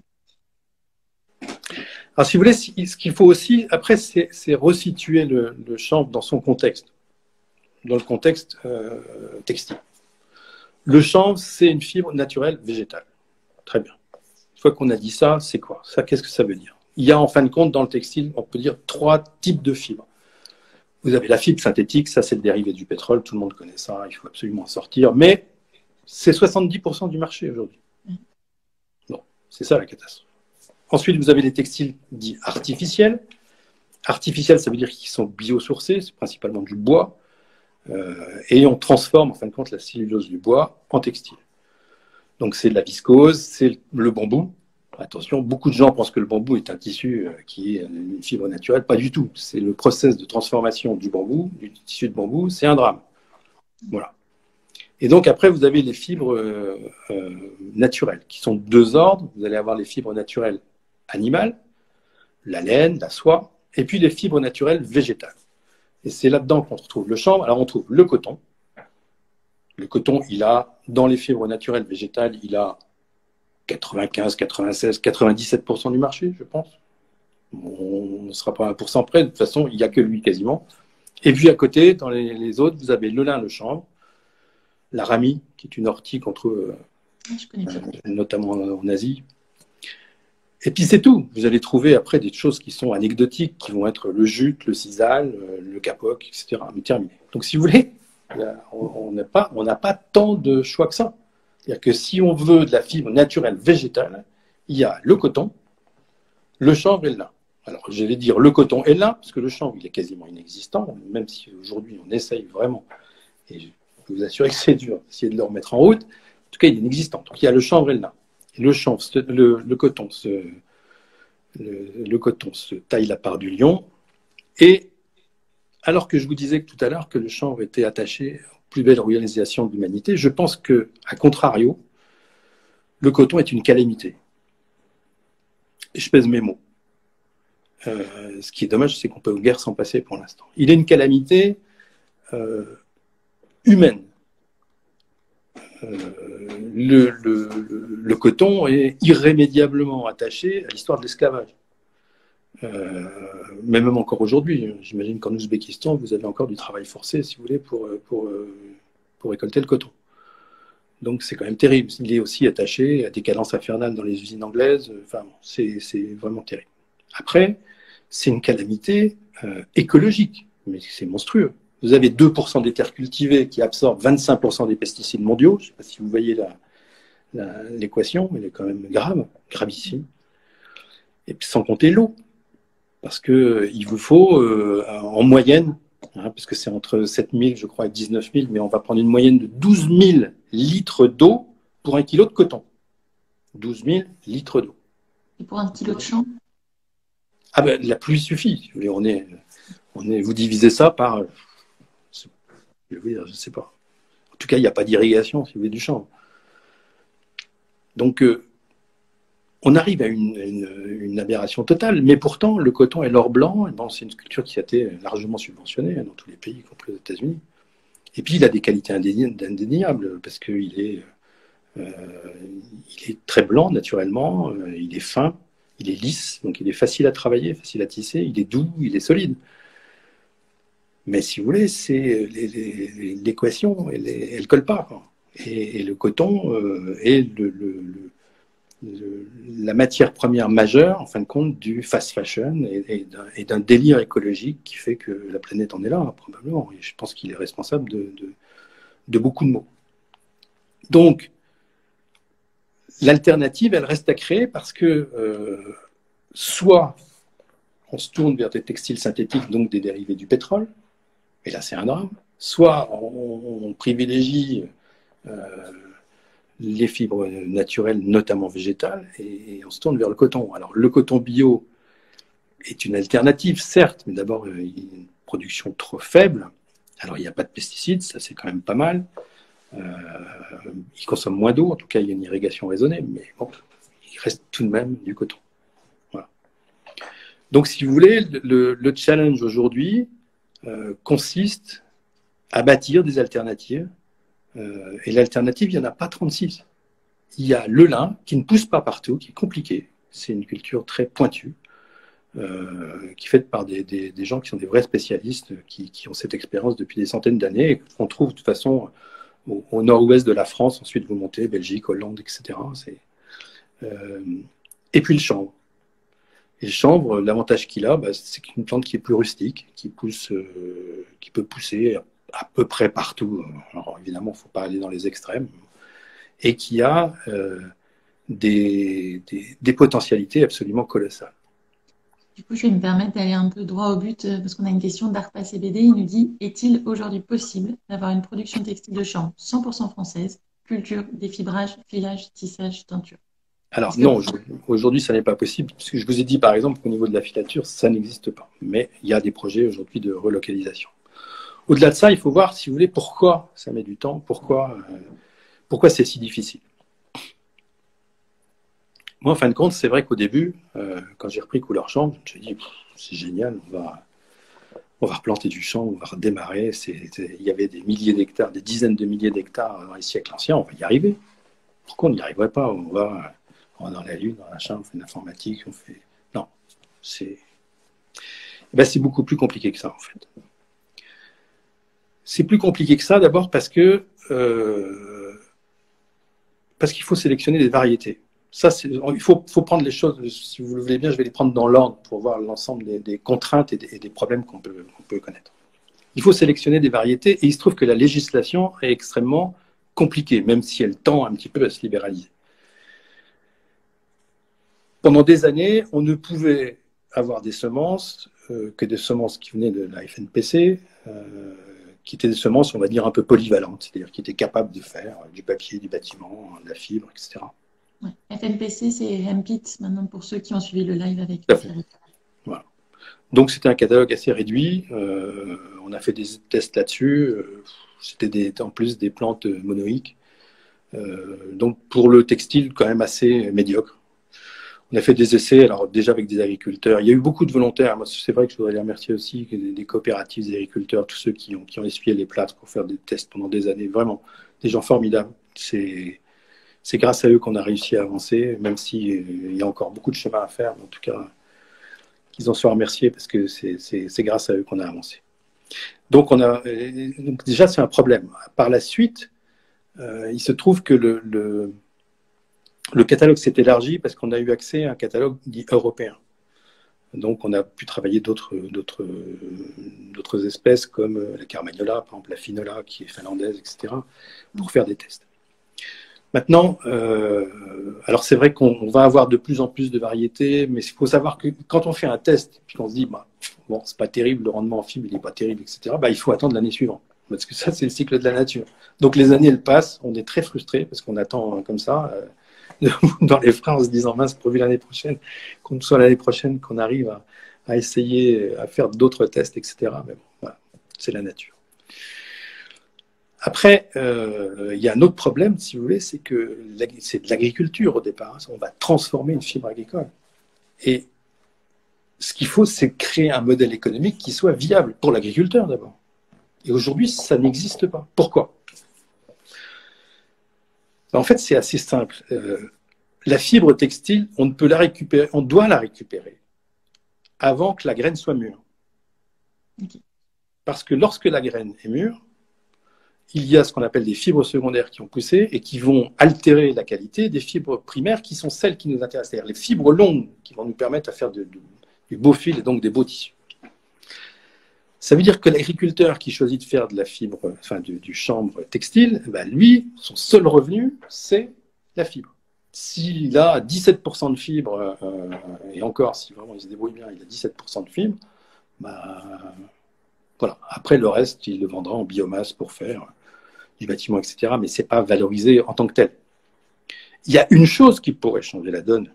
Alors, si vous voulez, ce qu'il faut aussi, après, c'est resituer le chanvre dans son contexte, dans le contexte textile. Le chanvre, c'est une fibre naturelle végétale. Très bien. Une fois qu'on a dit ça, c'est quoi? Ça, qu'est-ce que ça veut dire? Il y a en fin de compte, dans le textile, on peut dire 3 types de fibres. Vous avez la fibre synthétique, ça c'est le dérivé du pétrole, tout le monde connaît ça, il faut absolument en sortir, mais c'est 70% du marché aujourd'hui. Bon, c'est ça la catastrophe. Ensuite, vous avez les textiles dits artificiels. Artificiels, ça veut dire qu'ils sont biosourcés, c'est principalement du bois, et on transforme en fin de compte la cellulose du bois en textile. Donc c'est de la viscose, c'est le bambou. Attention, beaucoup de gens pensent que le bambou est un tissu qui est une fibre naturelle. Pas du tout. C'est le process de transformation du bambou, du tissu de bambou, c'est un drame. Voilà. Et donc après, vous avez les fibres naturelles, qui sont de 2 ordres. Vous allez avoir les fibres naturelles animales, la laine, la soie, et puis les fibres naturelles végétales. Et c'est là-dedans qu'on retrouve le chanvre. Alors on trouve le coton. Le coton, il a, dans les fibres naturelles végétales, il a 95, 96, 97% du marché, je pense. On ne sera pas à 1% près, de toute façon, il n'y a que lui quasiment. Et puis à côté, dans les autres, vous avez le lin, le chanvre, la ramie, qui est une ortie qu'on trouve notamment en Asie. Et puis c'est tout. Vous allez trouver après des choses qui sont anecdotiques, qui vont être le jute, le sisal, le capoc, etc. Mais terminé. Donc si vous voulez, on n'a pas tant de choix que ça. C'est-à-dire que si on veut de la fibre naturelle végétale, il y a le coton, le chanvre et le lin. Alors, je vais dire le coton et le lin, parce que le chanvre, il est quasiment inexistant, même si aujourd'hui, on essaye vraiment, et je peux vous assurer que c'est dur d'essayer de le remettre en route. En tout cas, il est inexistant. Donc, il y a le chanvre et le lin. Et le coton se taille la part du lion. Et alors que je vous disais tout à l'heure que le chanvre était attaché aux plus belles réalisations de l'humanité, je pense qu'à contrario, le coton est une calamité. Et je pèse mes mots. Ce qui est dommage, c'est qu'on peut guère s'en passer pour l'instant. Il est une calamité humaine. Le coton est irrémédiablement attaché à l'histoire de l'esclavage. Mais même encore aujourd'hui, j'imagine qu'en Ouzbékistan, vous avez encore du travail forcé, si vous voulez, pour récolter le coton. Donc c'est quand même terrible. Il est aussi attaché à des cadences infernales dans les usines anglaises. Enfin, c'est vraiment terrible. Après, c'est une calamité écologique, mais c'est monstrueux. Vous avez 2% des terres cultivées qui absorbent 25% des pesticides mondiaux. Je ne sais pas si vous voyez l'équation, elle est quand même grave, gravissime. Et puis sans compter l'eau, parce qu'il vous faut en moyenne, parce que c'est entre 7 000, je crois, et 19 000, mais on va prendre une moyenne de 12 000 litres d'eau pour 1 kilo de coton. 12 000 litres d'eau. Et pour 1 kilo de champ? Ah ben, la pluie suffit. Vous divisez ça par, je ne sais pas. En tout cas, il n'y a pas d'irrigation si vous voulez du champ. Donc, on arrive à une aberration totale, mais pourtant, le coton et l'or blanc, bon, c'est une culture qui a été largement subventionnée dans tous les pays, y compris aux États-Unis. Et puis, il a des qualités indéniables, parce qu'il est très blanc naturellement, il est fin, il est lisse, donc il est facile à travailler, facile à tisser, il est doux, il est solide. Mais si vous voulez, l'équation, elle ne colle pas, quoi. Et le coton est la matière première majeure, en fin de compte, du fast fashion et d'un délire écologique qui fait que la planète en est là, probablement. Et je pense qu'il est responsable de beaucoup de maux. Donc, l'alternative, elle reste à créer parce que soit on se tourne vers des textiles synthétiques, donc des dérivés du pétrole, et là c'est un drame, soit on privilégie les fibres naturelles, notamment végétales, et on se tourne vers le coton. Alors le coton bio est une alternative, certes, mais d'abord une production trop faible. Alors il n'y a pas de pesticides, ça c'est quand même pas mal. Il consomme moins d'eau, en tout cas il y a une irrigation raisonnée, mais bon, il reste tout de même du coton. Voilà. Donc si vous voulez, le challenge aujourd'hui consiste à bâtir des alternatives. Et l'alternative, il n'y en a pas 36. Il y a le lin qui ne pousse pas partout, qui est compliqué. C'est une culture très pointue, qui est faite par des gens qui sont des vrais spécialistes, qui ont cette expérience depuis des centaines d'années et qu'on trouve de toute façon au nord-ouest de la France. Ensuite, vous montez Belgique, Hollande, etc. Et puis le chanvre. Et le chanvre, l'avantage qu'il a, c'est qu'une plante qui est plus rustique, qui peut pousser à peu près partout. Alors évidemment, il ne faut pas aller dans les extrêmes, et qui a des potentialités absolument colossales. Du coup, je vais me permettre d'aller un peu droit au but parce qu'on a une question d'Arpa CBD. Il nous dit, est-il aujourd'hui possible d'avoir une production textile de chanvre 100% française, culture, défibrage, filage, tissage, teinture? Alors non, aujourd'hui, ça n'est pas possible, parce que je vous ai dit par exemple qu'au niveau de la filature, ça n'existe pas. Mais il y a des projets aujourd'hui de relocalisation. Au-delà de ça, il faut voir, si vous voulez, pourquoi ça met du temps, pourquoi c'est si difficile. Moi, en fin de compte, c'est vrai qu'au début, quand j'ai repris Couleur Chanvre, je me suis dit, c'est génial, on va replanter du champ, on va redémarrer. Il y avait des milliers d'hectares, des dizaines de milliers d'hectares dans les siècles anciens, on va y arriver. Pourquoi on n'y arriverait pas? On va dans la Lune, dans l'achat, on fait de l'informatique, on fait... Non, c'est beaucoup plus compliqué que ça, en fait. C'est plus compliqué que ça, d'abord parce qu'il faut sélectionner des variétés. Ça, il faut prendre les choses, si vous le voulez bien, je vais les prendre dans l'ordre pour voir l'ensemble des contraintes et des problèmes qu'on peut connaître. Il faut sélectionner des variétés et il se trouve que la législation est extrêmement compliquée, même si elle tend un petit peu à se libéraliser. Pendant des années, on ne pouvait avoir des semences que des semences qui venaient de la FNPC, qui étaient des semences, on va dire, un peu polyvalentes, c'est-à-dire qui étaient capables de faire du papier, du bâtiment, de la fibre, etc. Ouais. FNPC, c'est Hempit, maintenant, pour ceux qui ont suivi le live avec Thierry. Voilà. Donc, c'était un catalogue assez réduit. On a fait des tests là-dessus. C'était en plus des plantes monoïques. Donc, pour le textile, quand même assez médiocre. On a fait des essais, alors déjà avec des agriculteurs. Il y a eu beaucoup de volontaires. Moi, c'est vrai que je voudrais les remercier aussi, des coopératives, des agriculteurs, tous ceux qui ont essuyé les plâtres pour faire des tests pendant des années. Vraiment, des gens formidables. C'est grâce à eux qu'on a réussi à avancer, même s'il y a encore beaucoup de chemin à faire. Mais en tout cas, qu'ils en soient remerciés parce que c'est grâce à eux qu'on a avancé. Donc, donc déjà, c'est un problème. Par la suite, il se trouve que le catalogue s'est élargi parce qu'on a eu accès à un catalogue dit européen. Donc, on a pu travailler d'autres espèces comme la Carmagnola, par exemple la Finola, qui est finlandaise, etc., pour faire des tests. Maintenant, alors c'est vrai qu'on va avoir de plus en plus de variétés, mais il faut savoir que quand on fait un test, puis qu'on se dit, bah, bon, c'est pas terrible, le rendement en fibre, il n'est pas terrible, etc., bah, il faut attendre l'année suivante. Parce que ça, c'est le cycle de la nature. Donc, les années, elles passent, on est très frustrés parce qu'on attend comme ça, dans les freins, en se disant, mince, prévu l'année prochaine, qu'on soit l'année prochaine, qu'on arrive à essayer à faire d'autres tests, etc. Mais bon, voilà, c'est la nature. Après, il y a un autre problème, si vous voulez, c'est que c'est de l'agriculture au départ. On va transformer une fibre agricole. Et ce qu'il faut, c'est créer un modèle économique qui soit viable pour l'agriculteur d'abord. Et aujourd'hui, ça n'existe pas. Pourquoi? En fait, c'est assez simple. La fibre textile, on ne peut la récupérer, on doit la récupérer avant que la graine soit mûre. Okay. Parce que lorsque la graine est mûre, il y a ce qu'on appelle des fibres secondaires qui ont poussé et qui vont altérer la qualité des fibres primaires qui sont celles qui nous intéressent, c'est-à-dire les fibres longues qui vont nous permettre de faire du beau fil et donc des beaux tissus. Ça veut dire que l'agriculteur qui choisit de faire de la fibre, enfin du chanvre textile, ben lui, son seul revenu, c'est la fibre. S'il a 17% de fibres, et encore, si vraiment il se débrouille bien, il a 17% de fibres, ben, voilà. Après, le reste, il le vendra en biomasse pour faire du bâtiment, etc. Mais ce n'est pas valorisé en tant que tel. Il y a une chose qui pourrait changer la donne,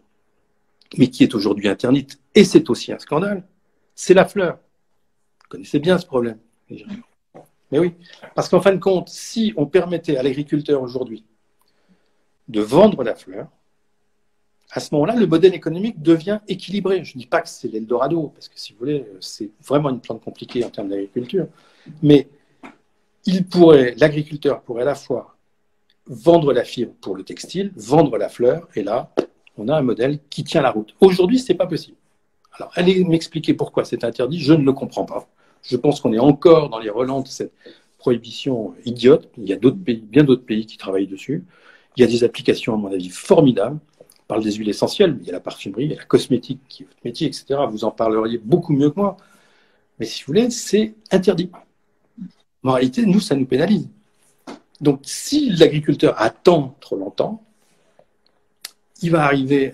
mais qui est aujourd'hui interdite, et c'est aussi un scandale, c'est la fleur. Vous connaissez bien ce problème. Mais oui, parce qu'en fin de compte, si on permettait à l'agriculteur aujourd'hui de vendre la fleur, à ce moment-là, le modèle économique devient équilibré. Je ne dis pas que c'est l'Eldorado, parce que si vous voulez, c'est vraiment une plante compliquée en termes d'agriculture, mais l'agriculteur pourrait à la fois vendre la fibre pour le textile, vendre la fleur, et là, on a un modèle qui tient la route. Aujourd'hui, ce n'est pas possible. Alors, allez m'expliquer pourquoi c'est interdit, je ne le comprends pas. Je pense qu'on est encore dans les relents de cette prohibition idiote. Il y a bien d'autres pays qui travaillent dessus. Il y a des applications, à mon avis, formidables. On parle des huiles essentielles, il y a la parfumerie, il y a la cosmétique qui est votre métier, etc. Vous en parleriez beaucoup mieux que moi. Mais si vous voulez, c'est interdit. En réalité, nous, ça nous pénalise. Donc, si l'agriculteur attend trop longtemps, il va arriver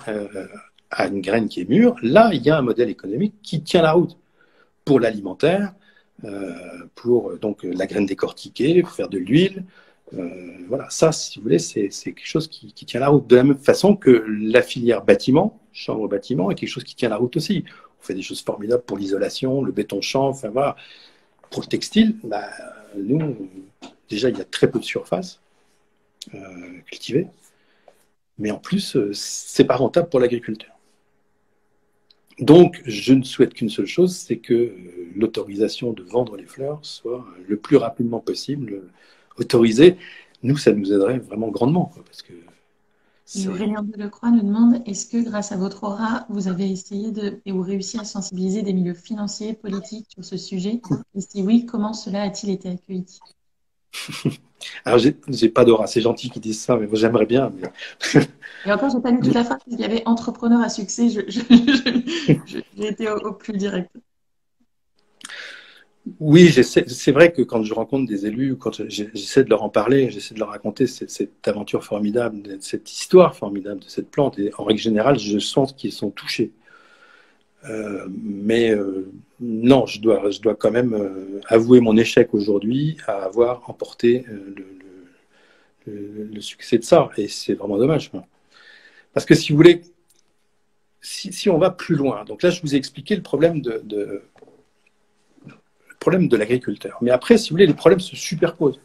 à une graine qui est mûre. Là, il y a un modèle économique qui tient la route pour l'alimentaire, pour donc la graine décortiquée, pour faire de l'huile. Voilà, ça, si vous voulez, c'est quelque chose qui tient la route. De la même façon que la filière bâtiment, chanvre bâtiment, est quelque chose qui tient la route aussi. On fait des choses formidables pour l'isolation, le béton chanvre, enfin voilà. Pour le textile, bah, nous, déjà, il y a très peu de surface cultivée, mais en plus, c'est pas rentable pour l'agriculteur. Donc, je ne souhaite qu'une seule chose, c'est que l'autorisation de vendre les fleurs soit le plus rapidement possible autorisée. Nous, ça nous aiderait vraiment grandement. Parce que et Aurélien Delecroix nous demande, est-ce que grâce à votre aura, vous avez essayé et vous réussi à sensibiliser des milieux financiers, politiques sur ce sujet? Et si oui, comment cela a-t-il été accueilli? Alors, j'ai pas d'aura, c'est gentil qu'ils disent ça, mais moi j'aimerais bien. Mais... Et encore, je n'ai pas lu toute la phrase, parce qu'il y avait entrepreneur à succès, j'ai été au plus direct. Oui, c'est vrai que quand je rencontre des élus, quand j'essaie de leur en parler, j'essaie de leur raconter cette aventure formidable, cette histoire formidable de cette plante, et en règle générale, je sens qu'ils sont touchés. Mais non, je dois quand même avouer mon échec aujourd'hui à avoir emporté le succès de ça, et c'est vraiment dommage. Parce que si vous voulez, si on va plus loin, donc là je vous ai expliqué le problème de l'agriculteur. Mais après, si vous voulez, les problèmes se superposent.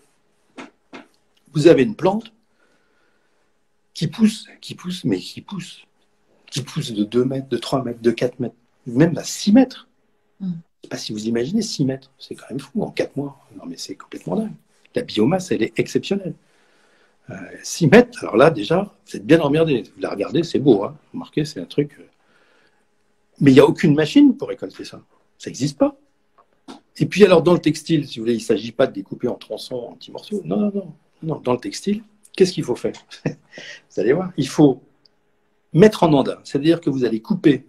Vous avez une plante qui pousse, mais qui pousse qui poussent de 2 mètres, de 3 mètres, de 4 mètres, même à 6 mètres. Je ne sais pas si vous imaginez 6 mètres, c'est quand même fou, en 4 mois. Non, mais c'est complètement dingue. La biomasse, elle est exceptionnelle. 6 mètres, alors là, déjà, vous êtes bien emmerdé. Vous la regardez, c'est beau, hein. Vous remarquez, c'est un truc. Mais il n'y a aucune machine pour récolter ça. Ça n'existe pas. Et puis, alors, dans le textile, si vous voulez, il ne s'agit pas de découper en tronçons, en petits morceaux. Non, non, non. Non, dans le textile, qu'est-ce qu'il faut faire? Vous allez voir, il faut mettre en andin. C'est-à-dire que vous allez couper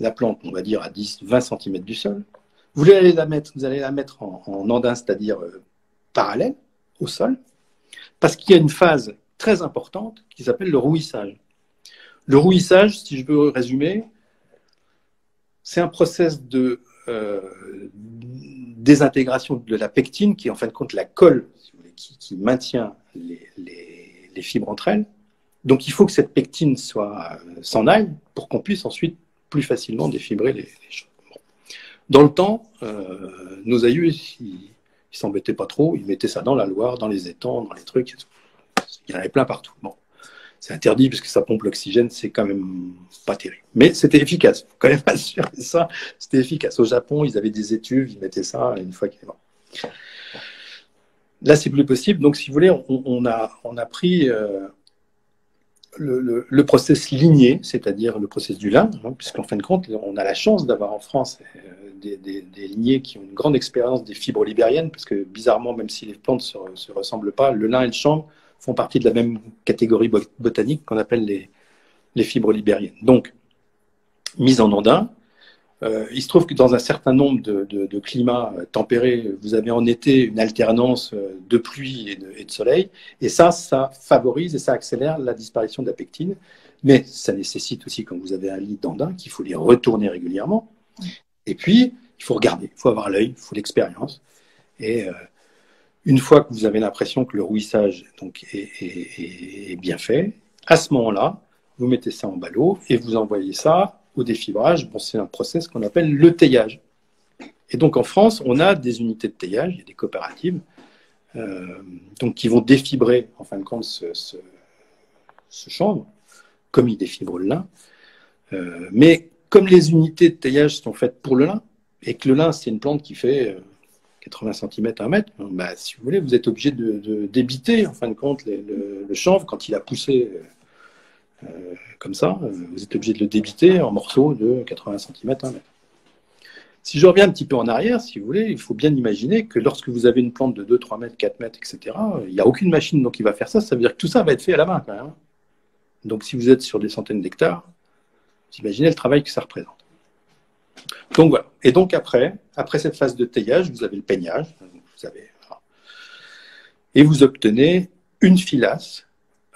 la plante, on va dire, à 10-20 cm du sol. Vous allez la mettre en andin, c'est-à-dire parallèle au sol, parce qu'il y a une phase très importante qui s'appelle le rouissage. Le rouissage, si je veux résumer, c'est un process de désintégration de la pectine, qui est en fin de compte la colle si vous voulez, qui maintient les fibres entre elles. Donc il faut que cette pectine s'en aille pour qu'on puisse ensuite plus facilement défibrer les choses. Bon. Dans le temps, nos aïeux, ils s'embêtaient pas trop, ils mettaient ça dans la Loire, dans les étangs, dans les trucs. Il y en avait plein partout. Bon. C'est interdit parce que ça pompe l'oxygène, c'est quand même pas terrible. Mais c'était efficace, il faut quand même assurer ça, c'était efficace. Au Japon, ils avaient des étuves, ils mettaient ça une fois qu'il est mort. Là, c'est plus possible. Donc, si vous voulez, on a pris le process ligné, c'est-à-dire le process du lin, hein, puisqu'en fin de compte, on a la chance d'avoir en France des lignées qui ont une grande expérience des fibres libériennes, parce que bizarrement, même si les plantes se ressemblent pas, le lin et le chanvre font partie de la même catégorie botanique qu'on appelle les fibres libériennes. Donc, mise en andin, il se trouve que dans un certain nombre de climats tempérés, vous avez en été une alternance de pluie et de soleil, et ça favorise et ça accélère la disparition de la pectine, mais ça nécessite aussi, quand vous avez un lit d'andin, qu'il faut les retourner régulièrement, et puis il faut regarder, il faut avoir l'œil, il faut l'expérience, et une fois que vous avez l'impression que le rouissage donc, est bien fait, à ce moment-là, vous mettez ça en ballot et vous envoyez ça au défibrage. Bon, c'est un process qu'on appelle le teillage. Et donc en France, on a des unités de teillage, il y a des coopératives donc, qui vont défibrer en fin de compte ce chanvre, comme ils défibrent le lin. Mais comme les unités de teillage sont faites pour le lin, et que le lin, c'est une plante qui fait 80 cm, 1 mètre, bah, si vous voulez, vous êtes obligé de débiter, en fin de compte, le chanvre, quand il a poussé comme ça, vous êtes obligé de le débiter en morceaux de 80 cm, 1 mètre. Si je reviens un petit peu en arrière, si vous voulez, il faut bien imaginer que lorsque vous avez une plante de 2, 3 mètres, 4 mètres, etc., il n'y a aucune machine donc, qui va faire ça. Ça veut dire que tout ça va être fait à la main quand même. Donc si vous êtes sur des centaines d'hectares, vous imaginez le travail que ça représente. Donc voilà. Et donc après cette phase de teillage, vous avez le peignage. Voilà. Et vous obtenez une filasse.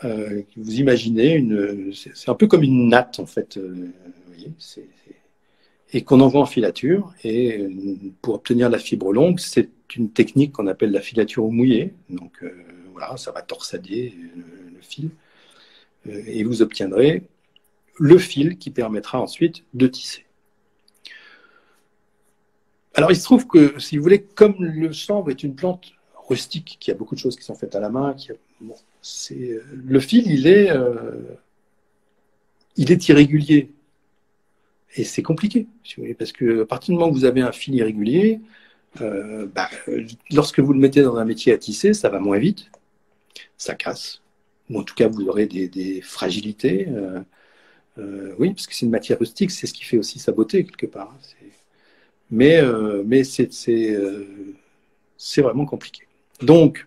Vous imaginez, c'est un peu comme une natte en fait. Vous voyez, et qu'on envoie en filature. Et pour obtenir la fibre longue, c'est une technique qu'on appelle la filature au mouillé. Donc voilà, ça va torsader le fil. Et vous obtiendrez le fil qui permettra ensuite de tisser. Alors, il se trouve que, si vous voulez, comme le chanvre est une plante rustique, qui a beaucoup de choses qui sont faites à la main, le fil, il est irrégulier. Et c'est compliqué, si vous voulez, parce qu'à partir du moment où vous avez un fil irrégulier, lorsque vous le mettez dans un métier à tisser, ça va moins vite, ça casse. Ou en tout cas, vous aurez des fragilités. Oui, parce que c'est une matière rustique, c'est ce qui fait aussi sa beauté, quelque part. Mais c'est vraiment compliqué. Donc,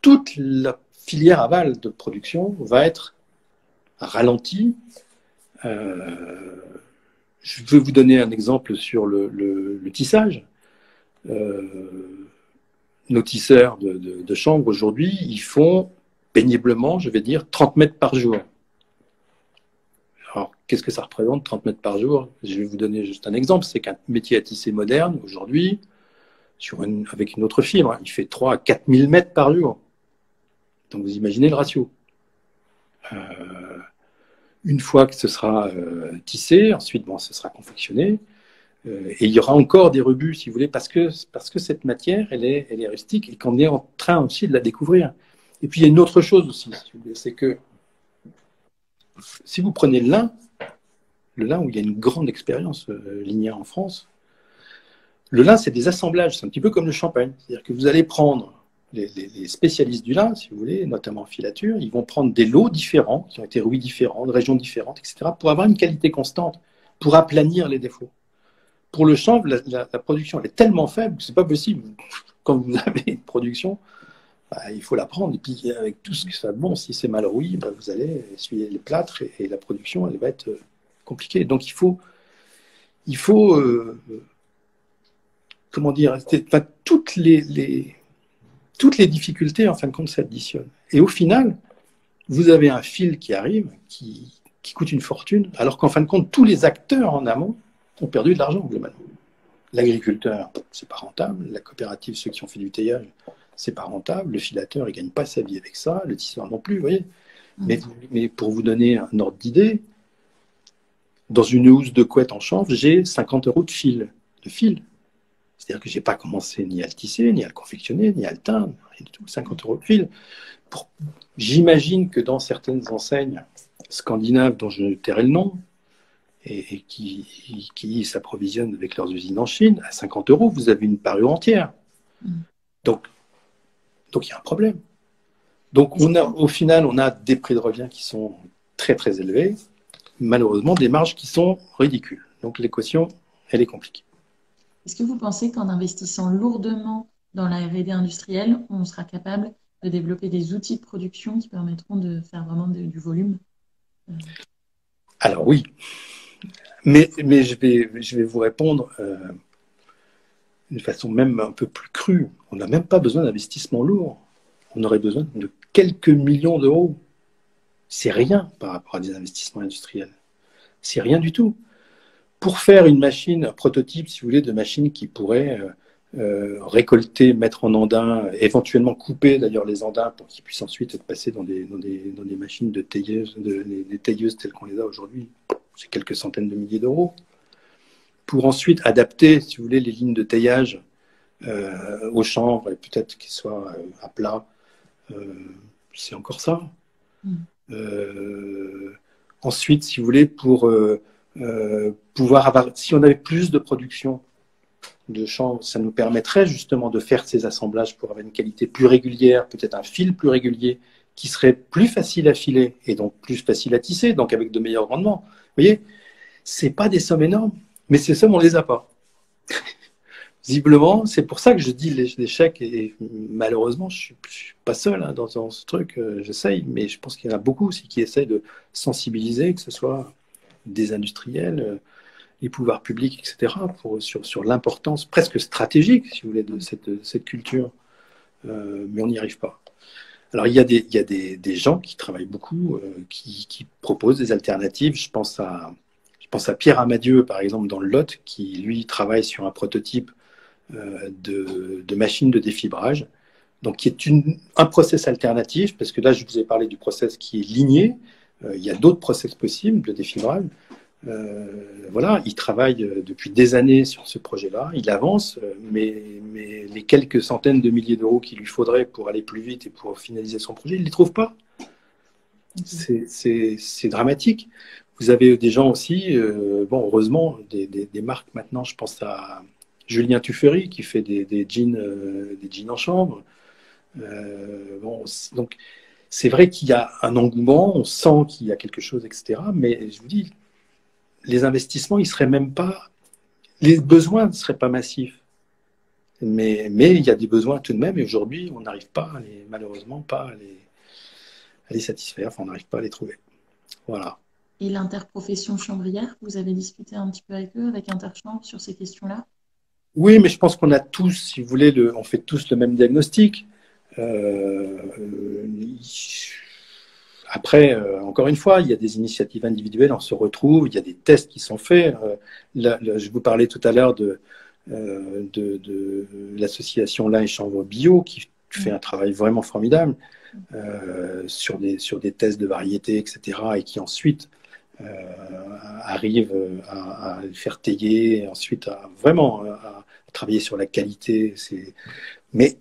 toute la filière aval de production va être ralentie. Je vais vous donner un exemple sur le tissage. Nos tisseurs de chanvre aujourd'hui, ils font péniblement, je vais dire, 30 mètres par jour. Alors, qu'est-ce que ça représente, 30 mètres par jour? Je vais vous donner juste un exemple. C'est qu'un métier à tisser moderne, aujourd'hui, avec une autre fibre, hein, il fait 3 à 4 000 mètres par jour. Donc, vous imaginez le ratio. Une fois que ce sera tissé, ensuite, bon, ce sera confectionné. Et il y aura encore des rebuts, si vous voulez, parce que cette matière, elle est rustique et qu'on est en train aussi de la découvrir. Et puis, il y a une autre chose aussi, si vous voulez, c'est que si vous prenez le lin, le lin où il y a une grande expérience linière en France. Le lin, c'est des assemblages, c'est un petit peu comme le champagne. C'est-à-dire que vous allez prendre les spécialistes du lin, si vous voulez, notamment en filature, ils vont prendre des lots différents, qui ont été rouillés différents, de régions différentes, etc., pour avoir une qualité constante, pour aplanir les défauts. Pour le chanvre, la production elle est tellement faible que c'est pas possible. Quand vous avez une production, bah, il faut la prendre. Et puis, avec tout ce que ça a de bon, si c'est mal rouillé, bah, vous allez essuyer les plâtres et la production, elle va être compliquée. Donc, il faut comment dire, enfin, toutes les difficultés, en fin de compte, s'additionnent. Et au final, vous avez un fil qui arrive, qui coûte une fortune, alors qu'en fin de compte, tous les acteurs en amont ont perdu de l'argent, globalement. L'agriculteur, c'est pas rentable. La coopérative, ceux qui ont fait du teillage, c'est pas rentable. Le filateur, il gagne pas sa vie avec ça. Le tisseur non plus, vous voyez. Mais pour vous donner un ordre d'idée, dans une housse de couette en chanvre, j'ai 50 € de fil. De fil. C'est-à-dire que je n'ai pas commencé ni à le tisser, ni à le confectionner, ni à le teindre, rien du tout. 50 € de fil. J'imagine que dans certaines enseignes scandinaves dont je ne tairai le nom, et qui s'approvisionnent avec leurs usines en Chine, à 50 €, vous avez une parure entière. Donc il y a un problème. Donc au final, on a des prix de revient qui sont très très élevés, malheureusement des marges qui sont ridicules. Donc l'équation, elle est compliquée. Est-ce que vous pensez qu'en investissant lourdement dans la R&D industrielle, on sera capable de développer des outils de production qui permettront de faire vraiment du volume? Alors oui, mais je vais vous répondre d'une façon même un peu plus crue. On n'a même pas besoin d'investissement lourd. On aurait besoin de quelques millions d'euros. C'est rien par rapport à des investissements industriels. C'est rien du tout. Pour faire une machine, un prototype, si vous voulez, de machine qui pourrait récolter, mettre en andin, éventuellement couper d'ailleurs les andins pour qu'ils puissent ensuite être passés dans des machines de tailleuses, des tailleuses telles qu'on les a aujourd'hui, c'est quelques centaines de milliers d'euros. Pour ensuite adapter, si vous voulez, les lignes de taillage aux chanvres et peut-être qu'ils soient à plat, c'est encore ça. Ensuite, si vous voulez, pour pouvoir avoir, si on avait plus de production de chanvre, ça nous permettrait justement de faire ces assemblages pour avoir une qualité plus régulière, peut-être un fil plus régulier, qui serait plus facile à filer et donc plus facile à tisser, donc avec de meilleurs rendements. Vous voyez, c'est pas des sommes énormes, mais ces sommes, on les a pas. Visiblement, c'est pour ça que je dis l'échec, et malheureusement, je suis pas seul dans ce truc, j'essaye, mais je pense qu'il y en a beaucoup aussi qui essayent de sensibiliser, que ce soit des industriels, les pouvoirs publics, etc., sur l'importance presque stratégique, si vous voulez, de cette culture. Mais on n'y arrive pas. Alors, il y a des gens qui travaillent beaucoup, qui proposent des alternatives. Je pense à Pierre Amadieu, par exemple, dans le Lot, qui, lui, travaille sur un prototype de machine de défibrage, donc qui est un process alternatif, parce que là, je vous ai parlé du process qui est ligné. Il y a d'autres process possibles de défibrage. Voilà, il travaille depuis des années sur ce projet-là, il avance, mais les quelques centaines de milliers d'euros qu'il lui faudrait pour aller plus vite et pour finaliser son projet, il ne les trouve pas. C'est dramatique. Vous avez des gens aussi, bon, heureusement, des marques maintenant, je pense à Julien Tuffery qui fait des jeans en chanvre. Bon, donc, c'est vrai qu'il y a un engouement, on sent qu'il y a quelque chose, etc. Mais je vous dis, les investissements, ils seraient même pas, les besoins ne seraient pas massifs. Mais il y a des besoins tout de même, et aujourd'hui, on n'arrive pas, malheureusement, pas à les satisfaire, enfin, on n'arrive pas à les trouver. Voilà. Et l'interprofession chambrière, vous avez discuté un petit peu avec eux, avec Interchambre, sur ces questions-là? Oui, mais je pense qu'on a tous, si vous voulez, on fait tous le même diagnostic. Après, encore une fois, il y a des initiatives individuelles, on se retrouve, il y a des tests qui sont faits. Je vous parlais tout à l'heure de l'association Lin et Chanvre Bio qui fait un travail vraiment formidable sur des tests de variété, etc. et qui ensuite arrive à les faire tailler, et ensuite à travailler sur la qualité. Mais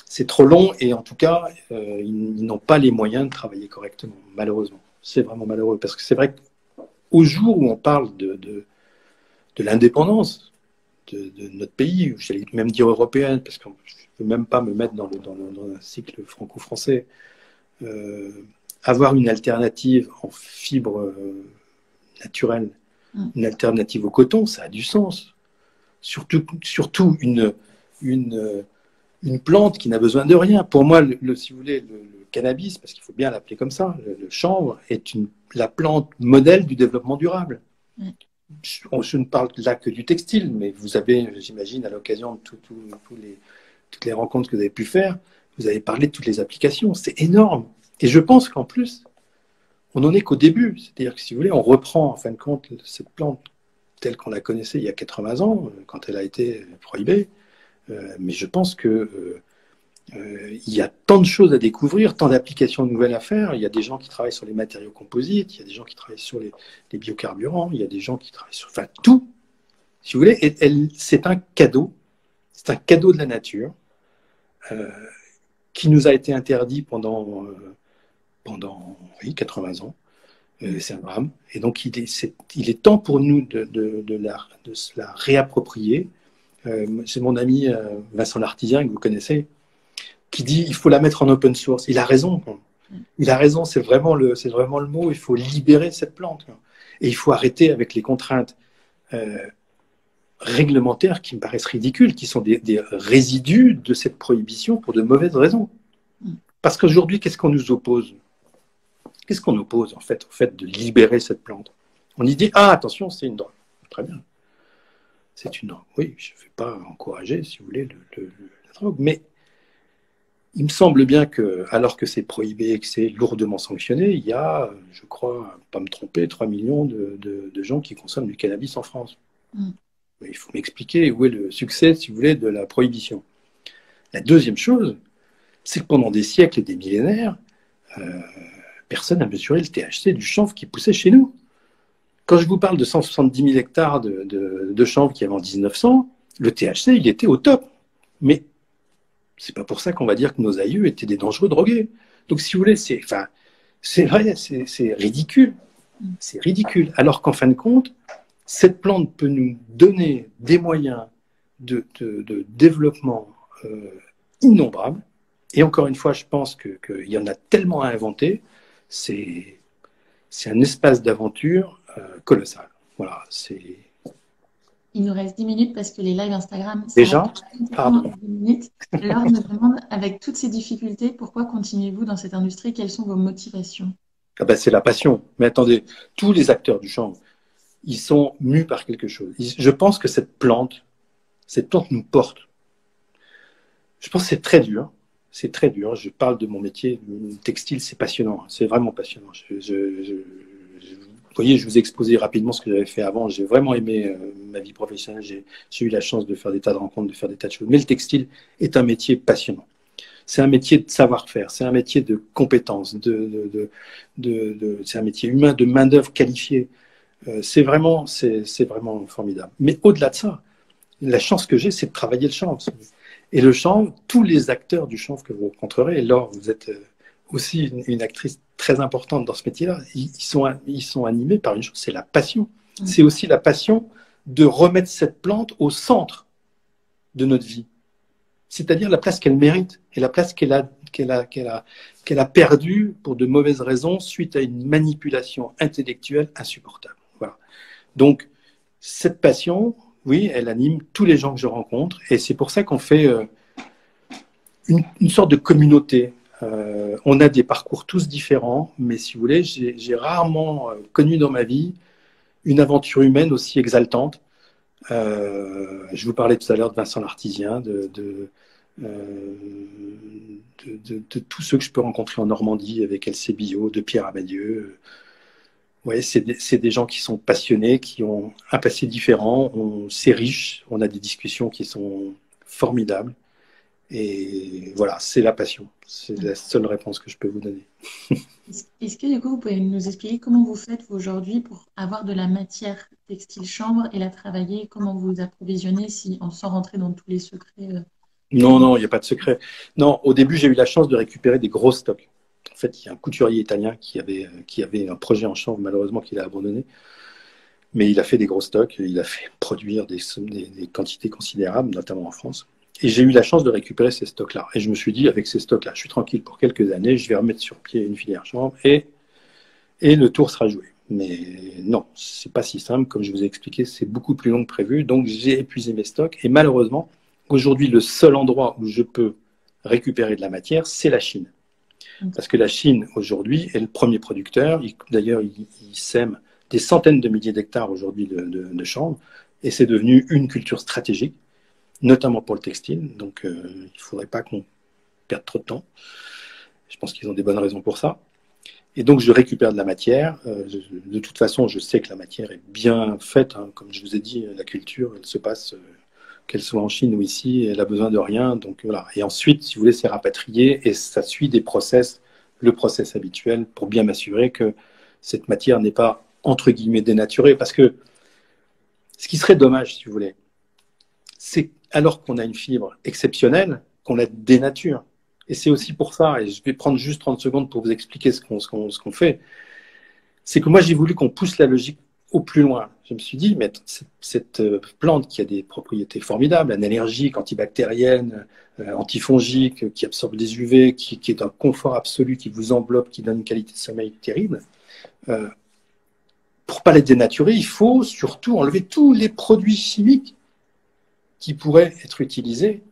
c'est trop long et en tout cas, ils n'ont pas les moyens de travailler correctement, malheureusement. C'est vraiment malheureux parce que c'est vrai que au jour où on parle de l'indépendance de notre pays, j'allais même dire européenne, parce que je ne peux même pas me mettre dans un cycle franco-français, avoir une alternative en fibre naturelle, une alternative au coton, ça a du sens. Surtout une plante qui n'a besoin de rien. Pour moi, si vous voulez, le cannabis, parce qu'il faut bien l'appeler comme ça, le chanvre est la plante modèle du développement durable. Je ne parle là que du textile, mais vous avez, j'imagine, à l'occasion de toutes les rencontres que vous avez pu faire, vous avez parlé de toutes les applications. C'est énorme. Et je pense qu'en plus, on n'en est qu'au début. C'est-à-dire que si vous voulez, on reprend en fin de compte cette plante telle qu'on la connaissait il y a 80 ans, quand elle a été prohibée. Mais je pense que il y a tant de choses à découvrir, tant d'applications nouvelles à faire. Il y a des gens qui travaillent sur les matériaux composites, il y a des gens qui travaillent sur les biocarburants, il y a des gens qui travaillent sur... Enfin, tout, si vous voulez, c'est un cadeau. C'est un cadeau de la nature qui nous a été interdit pendant 80 ans. C'est un drame. Et donc, il est temps pour nous de se la réapproprier. C'est mon ami Vincent Lartisien, que vous connaissez, qui dit il faut la mettre en open source. Il a raison. Il a raison, c'est vraiment le mot. Il faut libérer cette plante. Et il faut arrêter avec les contraintes réglementaires qui me paraissent ridicules, qui sont des résidus de cette prohibition pour de mauvaises raisons. Parce qu'aujourd'hui, qu'est-ce qu'on nous oppose? Qu'est-ce qu'on oppose en fait au fait de libérer cette plante? On y dit ah attention, c'est une drogue. Très bien. C'est une drogue. Oui, je ne vais pas encourager, si vous voulez, la drogue, mais il me semble bien que, alors que c'est prohibé et que c'est lourdement sanctionné, il y a, je crois, pas me tromper, 3 millions de gens qui consomment du cannabis en France. Il faut m'expliquer où est le succès, si vous voulez, de la prohibition. La deuxième chose, c'est que pendant des siècles et des millénaires, personne n'a mesuré le THC du chanvre qui poussait chez nous. Quand je vous parle de 170 000 hectares de chanvre qu'il y avait en 1900, le THC, il était au top. Mais c'est pas pour ça qu'on va dire que nos aïeux étaient des dangereux drogués. Donc, si vous voulez, c'est vrai, c'est ridicule. C'est ridicule. Alors qu'en fin de compte, cette plante peut nous donner des moyens de développement innombrables. Et encore une fois, je pense qu'il y en a tellement à inventer. C'est un espace d'aventure colossal. Voilà, c'est... Il nous reste 10 minutes parce que les lives Instagram, ça Déjà, va 10 minutes. Laure me demande, avec toutes ces difficultés, pourquoi continuez-vous dans cette industrie? Quelles sont vos motivations? ah ben, c'est la passion. Mais attendez, tous les acteurs du chanvre, ils sont mus par quelque chose. Je pense que cette plante nous porte. Je pense que c'est très dur. C'est très dur. Je parle de mon métier textile, c'est passionnant. C'est vraiment passionnant. Vous voyez, je vous ai exposé rapidement ce que j'avais fait avant. J'ai vraiment aimé ma vie professionnelle. J'ai eu la chance de faire des tas de rencontres, de faire des tas de choses. Mais le textile est un métier passionnant. C'est un métier de savoir-faire. C'est un métier de compétences. C'est un métier humain, de main-d'œuvre qualifiée. C'est vraiment formidable. Mais au-delà de ça, la chance que j'ai, c'est de travailler le chanvre. Et le chanvre, tous les acteurs du chanvre que vous rencontrerez, et Laure, vous êtes aussi une actrice très importante dans ce métier-là, ils sont animés par une chose, c'est la passion. C'est aussi la passion de remettre cette plante au centre de notre vie. C'est-à-dire la place qu'elle mérite et la place qu'elle a perdue pour de mauvaises raisons suite à une manipulation intellectuelle insupportable. Voilà. Donc, cette passion, oui, elle anime tous les gens que je rencontre et c'est pour ça qu'on fait une sorte de communauté. On a des parcours tous différents, mais si vous voulez, j'ai rarement connu dans ma vie une aventure humaine aussi exaltante. Je vous parlais tout à l'heure de Vincent Lartisien, de tous ceux que je peux rencontrer en Normandie avec LC Bio, de Pierre Amadieu. Ouais, c'est des gens qui sont passionnés, qui ont un passé différent. C'est riche, on a des discussions qui sont formidables. Et voilà, c'est la passion. C'est la seule réponse que je peux vous donner. Est-ce que du coup, vous pouvez nous expliquer comment vous faites aujourd'hui pour avoir de la matière textile chanvre et la travailler? Comment vous vous approvisionnez sans rentrer dans tous les secrets Non, il n'y a pas de secret. Non, au début, j'ai eu la chance de récupérer des gros stocks. fait, il y a un couturier italien qui avait un projet en chanvre, malheureusement, qu'il a abandonné. Mais il a fait des gros stocks, il a fait produire des quantités considérables, notamment en France. Et j'ai eu la chance de récupérer ces stocks-là. Et je me suis dit, avec ces stocks-là, je suis tranquille pour quelques années, je vais remettre sur pied une filière chanvre et le tour sera joué. Mais non, c'est pas si simple. Comme je vous ai expliqué, c'est beaucoup plus long que prévu. Donc, j'ai épuisé mes stocks. Et malheureusement, aujourd'hui, le seul endroit où je peux récupérer de la matière, c'est la Chine. Parce que la Chine, aujourd'hui, est le premier producteur. D'ailleurs, il sème des centaines de milliers d'hectares aujourd'hui de chanvre. Et c'est devenu une culture stratégique, notamment pour le textile. Donc, il ne faudrait pas qu'on perde trop de temps. Je pense qu'ils ont des bonnes raisons pour ça. Et donc, je récupère de la matière. De toute façon, je sais que la matière est bien faite. Hein. Comme je vous ai dit, la culture, elle se passe, qu'elle soit en Chine ou ici, elle a besoin de rien. Donc, voilà. Et ensuite, si vous voulez, c'est rapatrié et ça suit des process, le process habituel pour bien m'assurer que cette matière n'est pas, entre guillemets, dénaturée. Parce que ce qui serait dommage, si vous voulez, c'est alors qu'on a une fibre exceptionnelle, qu'on la dénature. Et c'est aussi pour ça, et je vais prendre juste 30 secondes pour vous expliquer ce qu'on fait, c'est que moi j'ai voulu qu'on pousse la logique au plus loin. Je me suis dit, mais cette plante qui a des propriétés formidables, analergiques, antibactériennes, antifongiques, qui absorbe des UV, qui est d'un confort absolu, qui vous enveloppe, qui donne une qualité de sommeil terrible, pour ne pas les dénaturer, il faut surtout enlever tous les produits chimiques qui pourraient être utilisés.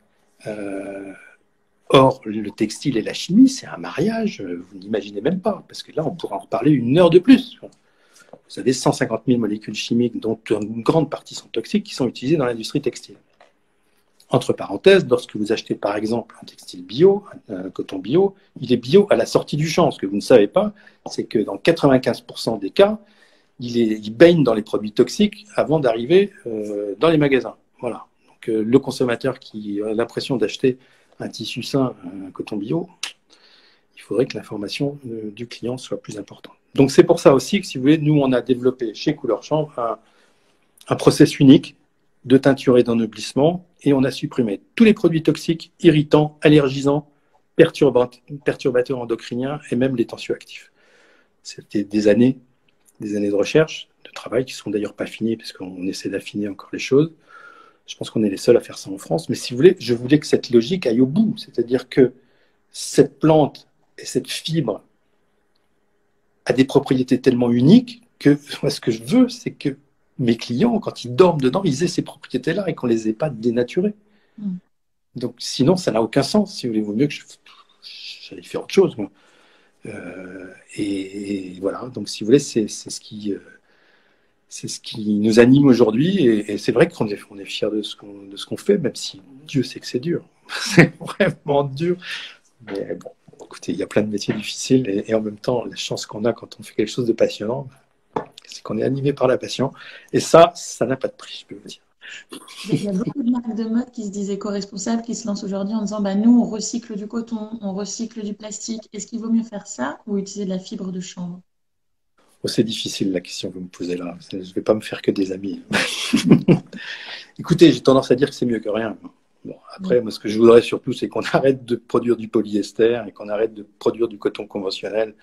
Or, le textile et la chimie, c'est un mariage, vous n'imaginez même pas, parce que là, on pourra en reparler une heure de plus. Vous avez 150 000 molécules chimiques, dont une grande partie sont toxiques, qui sont utilisées dans l'industrie textile. Entre parenthèses, lorsque vous achetez par exemple un textile bio, un coton bio, il est bio à la sortie du champ. Ce que vous ne savez pas, c'est que dans 95% des cas, il baigne dans les produits toxiques avant d'arriver dans les magasins. Voilà. Donc, le consommateur qui a l'impression d'acheter un tissu sain, un coton bio, il faudrait que l'information du client soit plus importante. Donc c'est pour ça aussi que, si vous voulez, nous, on a développé chez Couleur Chanvre un process unique de teinture et d'ennoblissement, et on a supprimé tous les produits toxiques, irritants, allergisants, perturbateurs endocriniens et même les tensioactifs. C'était des années de recherche, de travail, qui ne sont d'ailleurs pas finis, parce qu'on essaie d'affiner encore les choses. Je pense qu'on est les seuls à faire ça en France. Mais si vous voulez, je voulais que cette logique aille au bout. C'est-à-dire que cette plante et cette fibre a des propriétés tellement uniques que moi, ce que je veux, c'est que mes clients, quand ils dorment dedans, ils aient ces propriétés-là et qu'on ne les ait pas dénaturées. Donc, sinon, ça n'a aucun sens. Si vous voulez, il vaut mieux que j'aille faire autre chose. Moi. Et voilà. Donc, si vous voulez, c'est ce qui... c'est ce qui nous anime aujourd'hui, et c'est vrai qu'on est fiers de ce qu'on fait, même si Dieu sait que c'est dur. C'est vraiment dur. Mais bon, écoutez, il y a plein de métiers difficiles, et en même temps, la chance qu'on a quand on fait quelque chose de passionnant, c'est qu'on est animé par la passion. Et ça n'a pas de prix, je peux vous dire. Il y a beaucoup de marques de mode qui se disent éco-responsables, qui se lancent aujourd'hui en disant, bah, nous, on recycle du coton, on recycle du plastique. Est-ce qu'il vaut mieux faire ça ou utiliser de la fibre de chanvre? Oh, c'est difficile la question que vous me posez là. Je ne vais pas me faire que des amis. Écoutez, j'ai tendance à dire que c'est mieux que rien. Bon, après, moi, ce que je voudrais surtout, c'est qu'on arrête de produire du polyester et qu'on arrête de produire du coton conventionnel.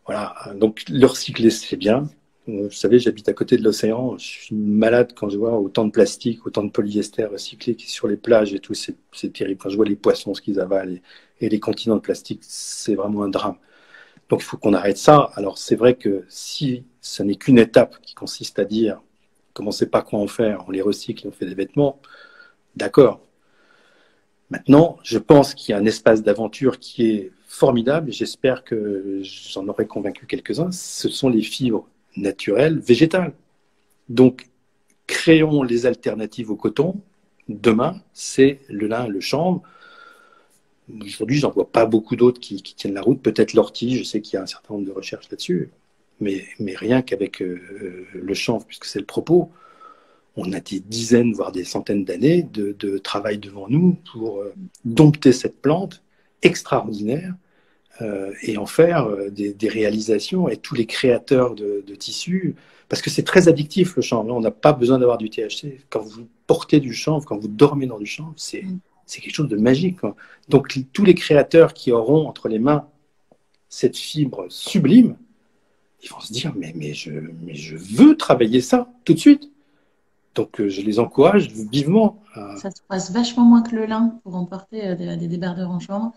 Voilà. Donc, le recycler, c'est bien. Vous savez, j'habite à côté de l'océan. Je suis malade quand je vois autant de plastique, autant de polyester recyclé qui est sur les plages et tout. C'est terrible. Quand je vois les poissons, ce qu'ils avalent et les continents de plastique, c'est vraiment un drame. Donc, il faut qu'on arrête ça. Alors, c'est vrai que si ça n'est qu'une étape qui consiste à dire comme on ne sait pas quoi en faire, on les recycle et on fait des vêtements, d'accord. Maintenant, je pense qu'il y a un espace d'aventure qui est formidable, et j'espère que j'en aurai convaincu quelques-uns. Ce sont les fibres naturelles, végétales. Donc, créons les alternatives au coton. Demain, c'est le lin, le chanvre. Aujourd'hui, j'en vois pas beaucoup d'autres qui tiennent la route. Peut-être l'ortie, je sais qu'il y a un certain nombre de recherches là-dessus. Mais rien qu'avec le chanvre, puisque c'est le propos, on a des dizaines, voire des centaines d'années de travail devant nous pour dompter cette plante extraordinaire et en faire des réalisations, et tous les créateurs de tissus, parce que c'est très addictif le chanvre. On n'a pas besoin d'avoir du THC. Quand vous portez du chanvre, quand vous dormez dans du chanvre, c'est quelque chose de magique, quoi. Donc tous les créateurs qui auront entre les mains cette fibre sublime, ils vont se dire, mais je veux travailler ça tout de suite. Donc, je les encourage vivement. Ça se passe vachement moins que le lin pour emporter des débardeurs en chambre.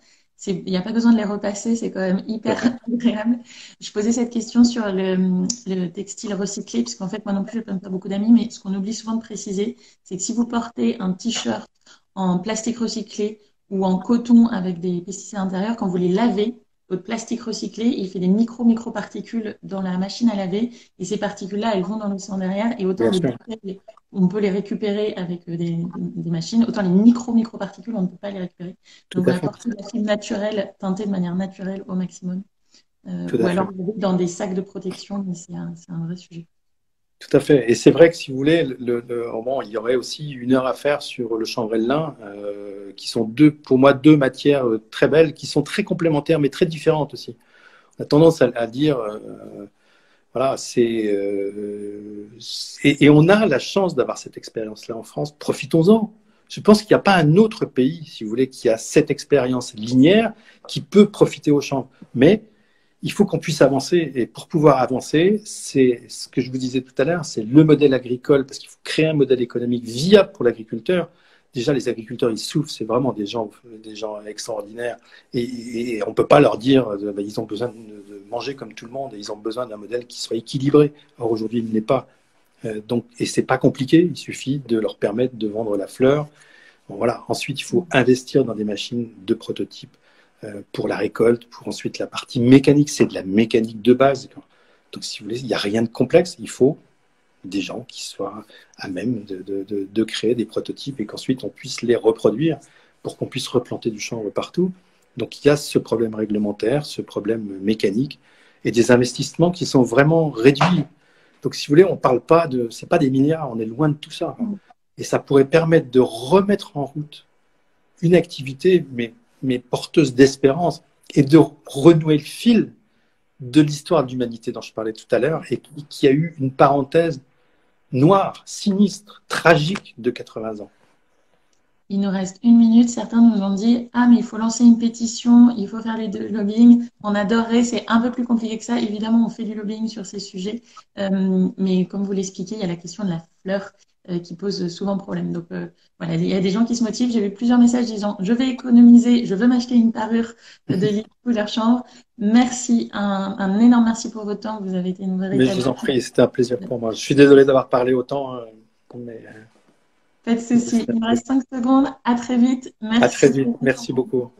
Il n'y a pas besoin de les repasser, c'est quand même hyper agréable. Je posais cette question sur le textile recyclé, parce qu'en fait, moi non plus, je ne connais pas beaucoup d'amis, mais ce qu'on oublie souvent de préciser, c'est que si vous portez un t-shirt en plastique recyclé ou en coton avec des pesticides à l'intérieur, quand vous les lavez, votre plastique recyclé, il fait des micro-particules dans la machine à laver, et ces particules-là, elles vont dans l'océan derrière, et autant Bien les sûr, bouteilles, on peut les récupérer avec des machines, autant les micro-particules, on ne peut pas les récupérer. tout Donc, à voilà, fait. porter de la fibre naturelle, teintée de manière naturelle au maximum. Tout Ou à alors fait. dans des sacs de protection, mais c'est un vrai sujet. Tout à fait. Et c'est vrai que si vous voulez, bon, il y aurait aussi 1 heure à faire sur le chanvre et le lin, qui sont pour moi deux matières très belles, qui sont très complémentaires, mais très différentes aussi. On a tendance à dire, voilà, et on a la chance d'avoir cette expérience-là en France. Profitons-en. Je pense qu'il n'y a pas un autre pays, si vous voulez, qui a cette expérience linéaire qui peut profiter aux champs. Mais il faut qu'on puisse avancer. Et pour pouvoir avancer, c'est ce que je vous disais tout à l'heure, c'est le modèle agricole, parce qu'il faut créer un modèle économique viable pour l'agriculteur. Déjà, les agriculteurs, ils souffrent, c'est vraiment des gens extraordinaires. Et on ne peut pas leur dire, bah, ils ont besoin de manger comme tout le monde, et ils ont besoin d'un modèle qui soit équilibré. Or, aujourd'hui, il n'est pas. Et ce n'est pas compliqué, il suffit de leur permettre de vendre la fleur. Bon, voilà. Ensuite, il faut investir dans des machines de prototype pour la récolte, pour ensuite la partie mécanique. C'est de la mécanique de base. Donc, si vous voulez, il n'y a rien de complexe. Il faut des gens qui soient à même de créer des prototypes et qu'ensuite on puisse les reproduire pour qu'on puisse replanter du chanvre partout. Donc, il y a ce problème réglementaire, ce problème mécanique et des investissements qui sont vraiment réduits. Donc, si vous voulez, on parle pas de, c'est pas des milliards, on est loin de tout ça. Et ça pourrait permettre de remettre en route une activité, mais porteuse d'espérance, et de renouer le fil de l'histoire de l'humanité dont je parlais tout à l'heure, et qui a eu une parenthèse noire, sinistre, tragique de 80 ans. Il nous reste 1 minute. Certains nous ont dit, ah, mais il faut lancer une pétition, il faut faire du lobbying. On adorerait, c'est un peu plus compliqué que ça. Évidemment, on fait du lobbying sur ces sujets. Mais comme vous l'expliquez, il y a la question de la fleur qui pose souvent problème. Donc, voilà, il y a des gens qui se motivent. J'ai eu plusieurs messages disant, je vais économiser, je veux m'acheter une parure de lit couleur chanvre. Merci, un énorme merci pour votre temps. Vous avez été une Mais je véritable. vous en prie, c'était un plaisir pour moi. Je suis désolé d'avoir parlé autant, mais Pas de souci. Il me reste 5 secondes. À très vite. à très Merci. vite. Merci beaucoup.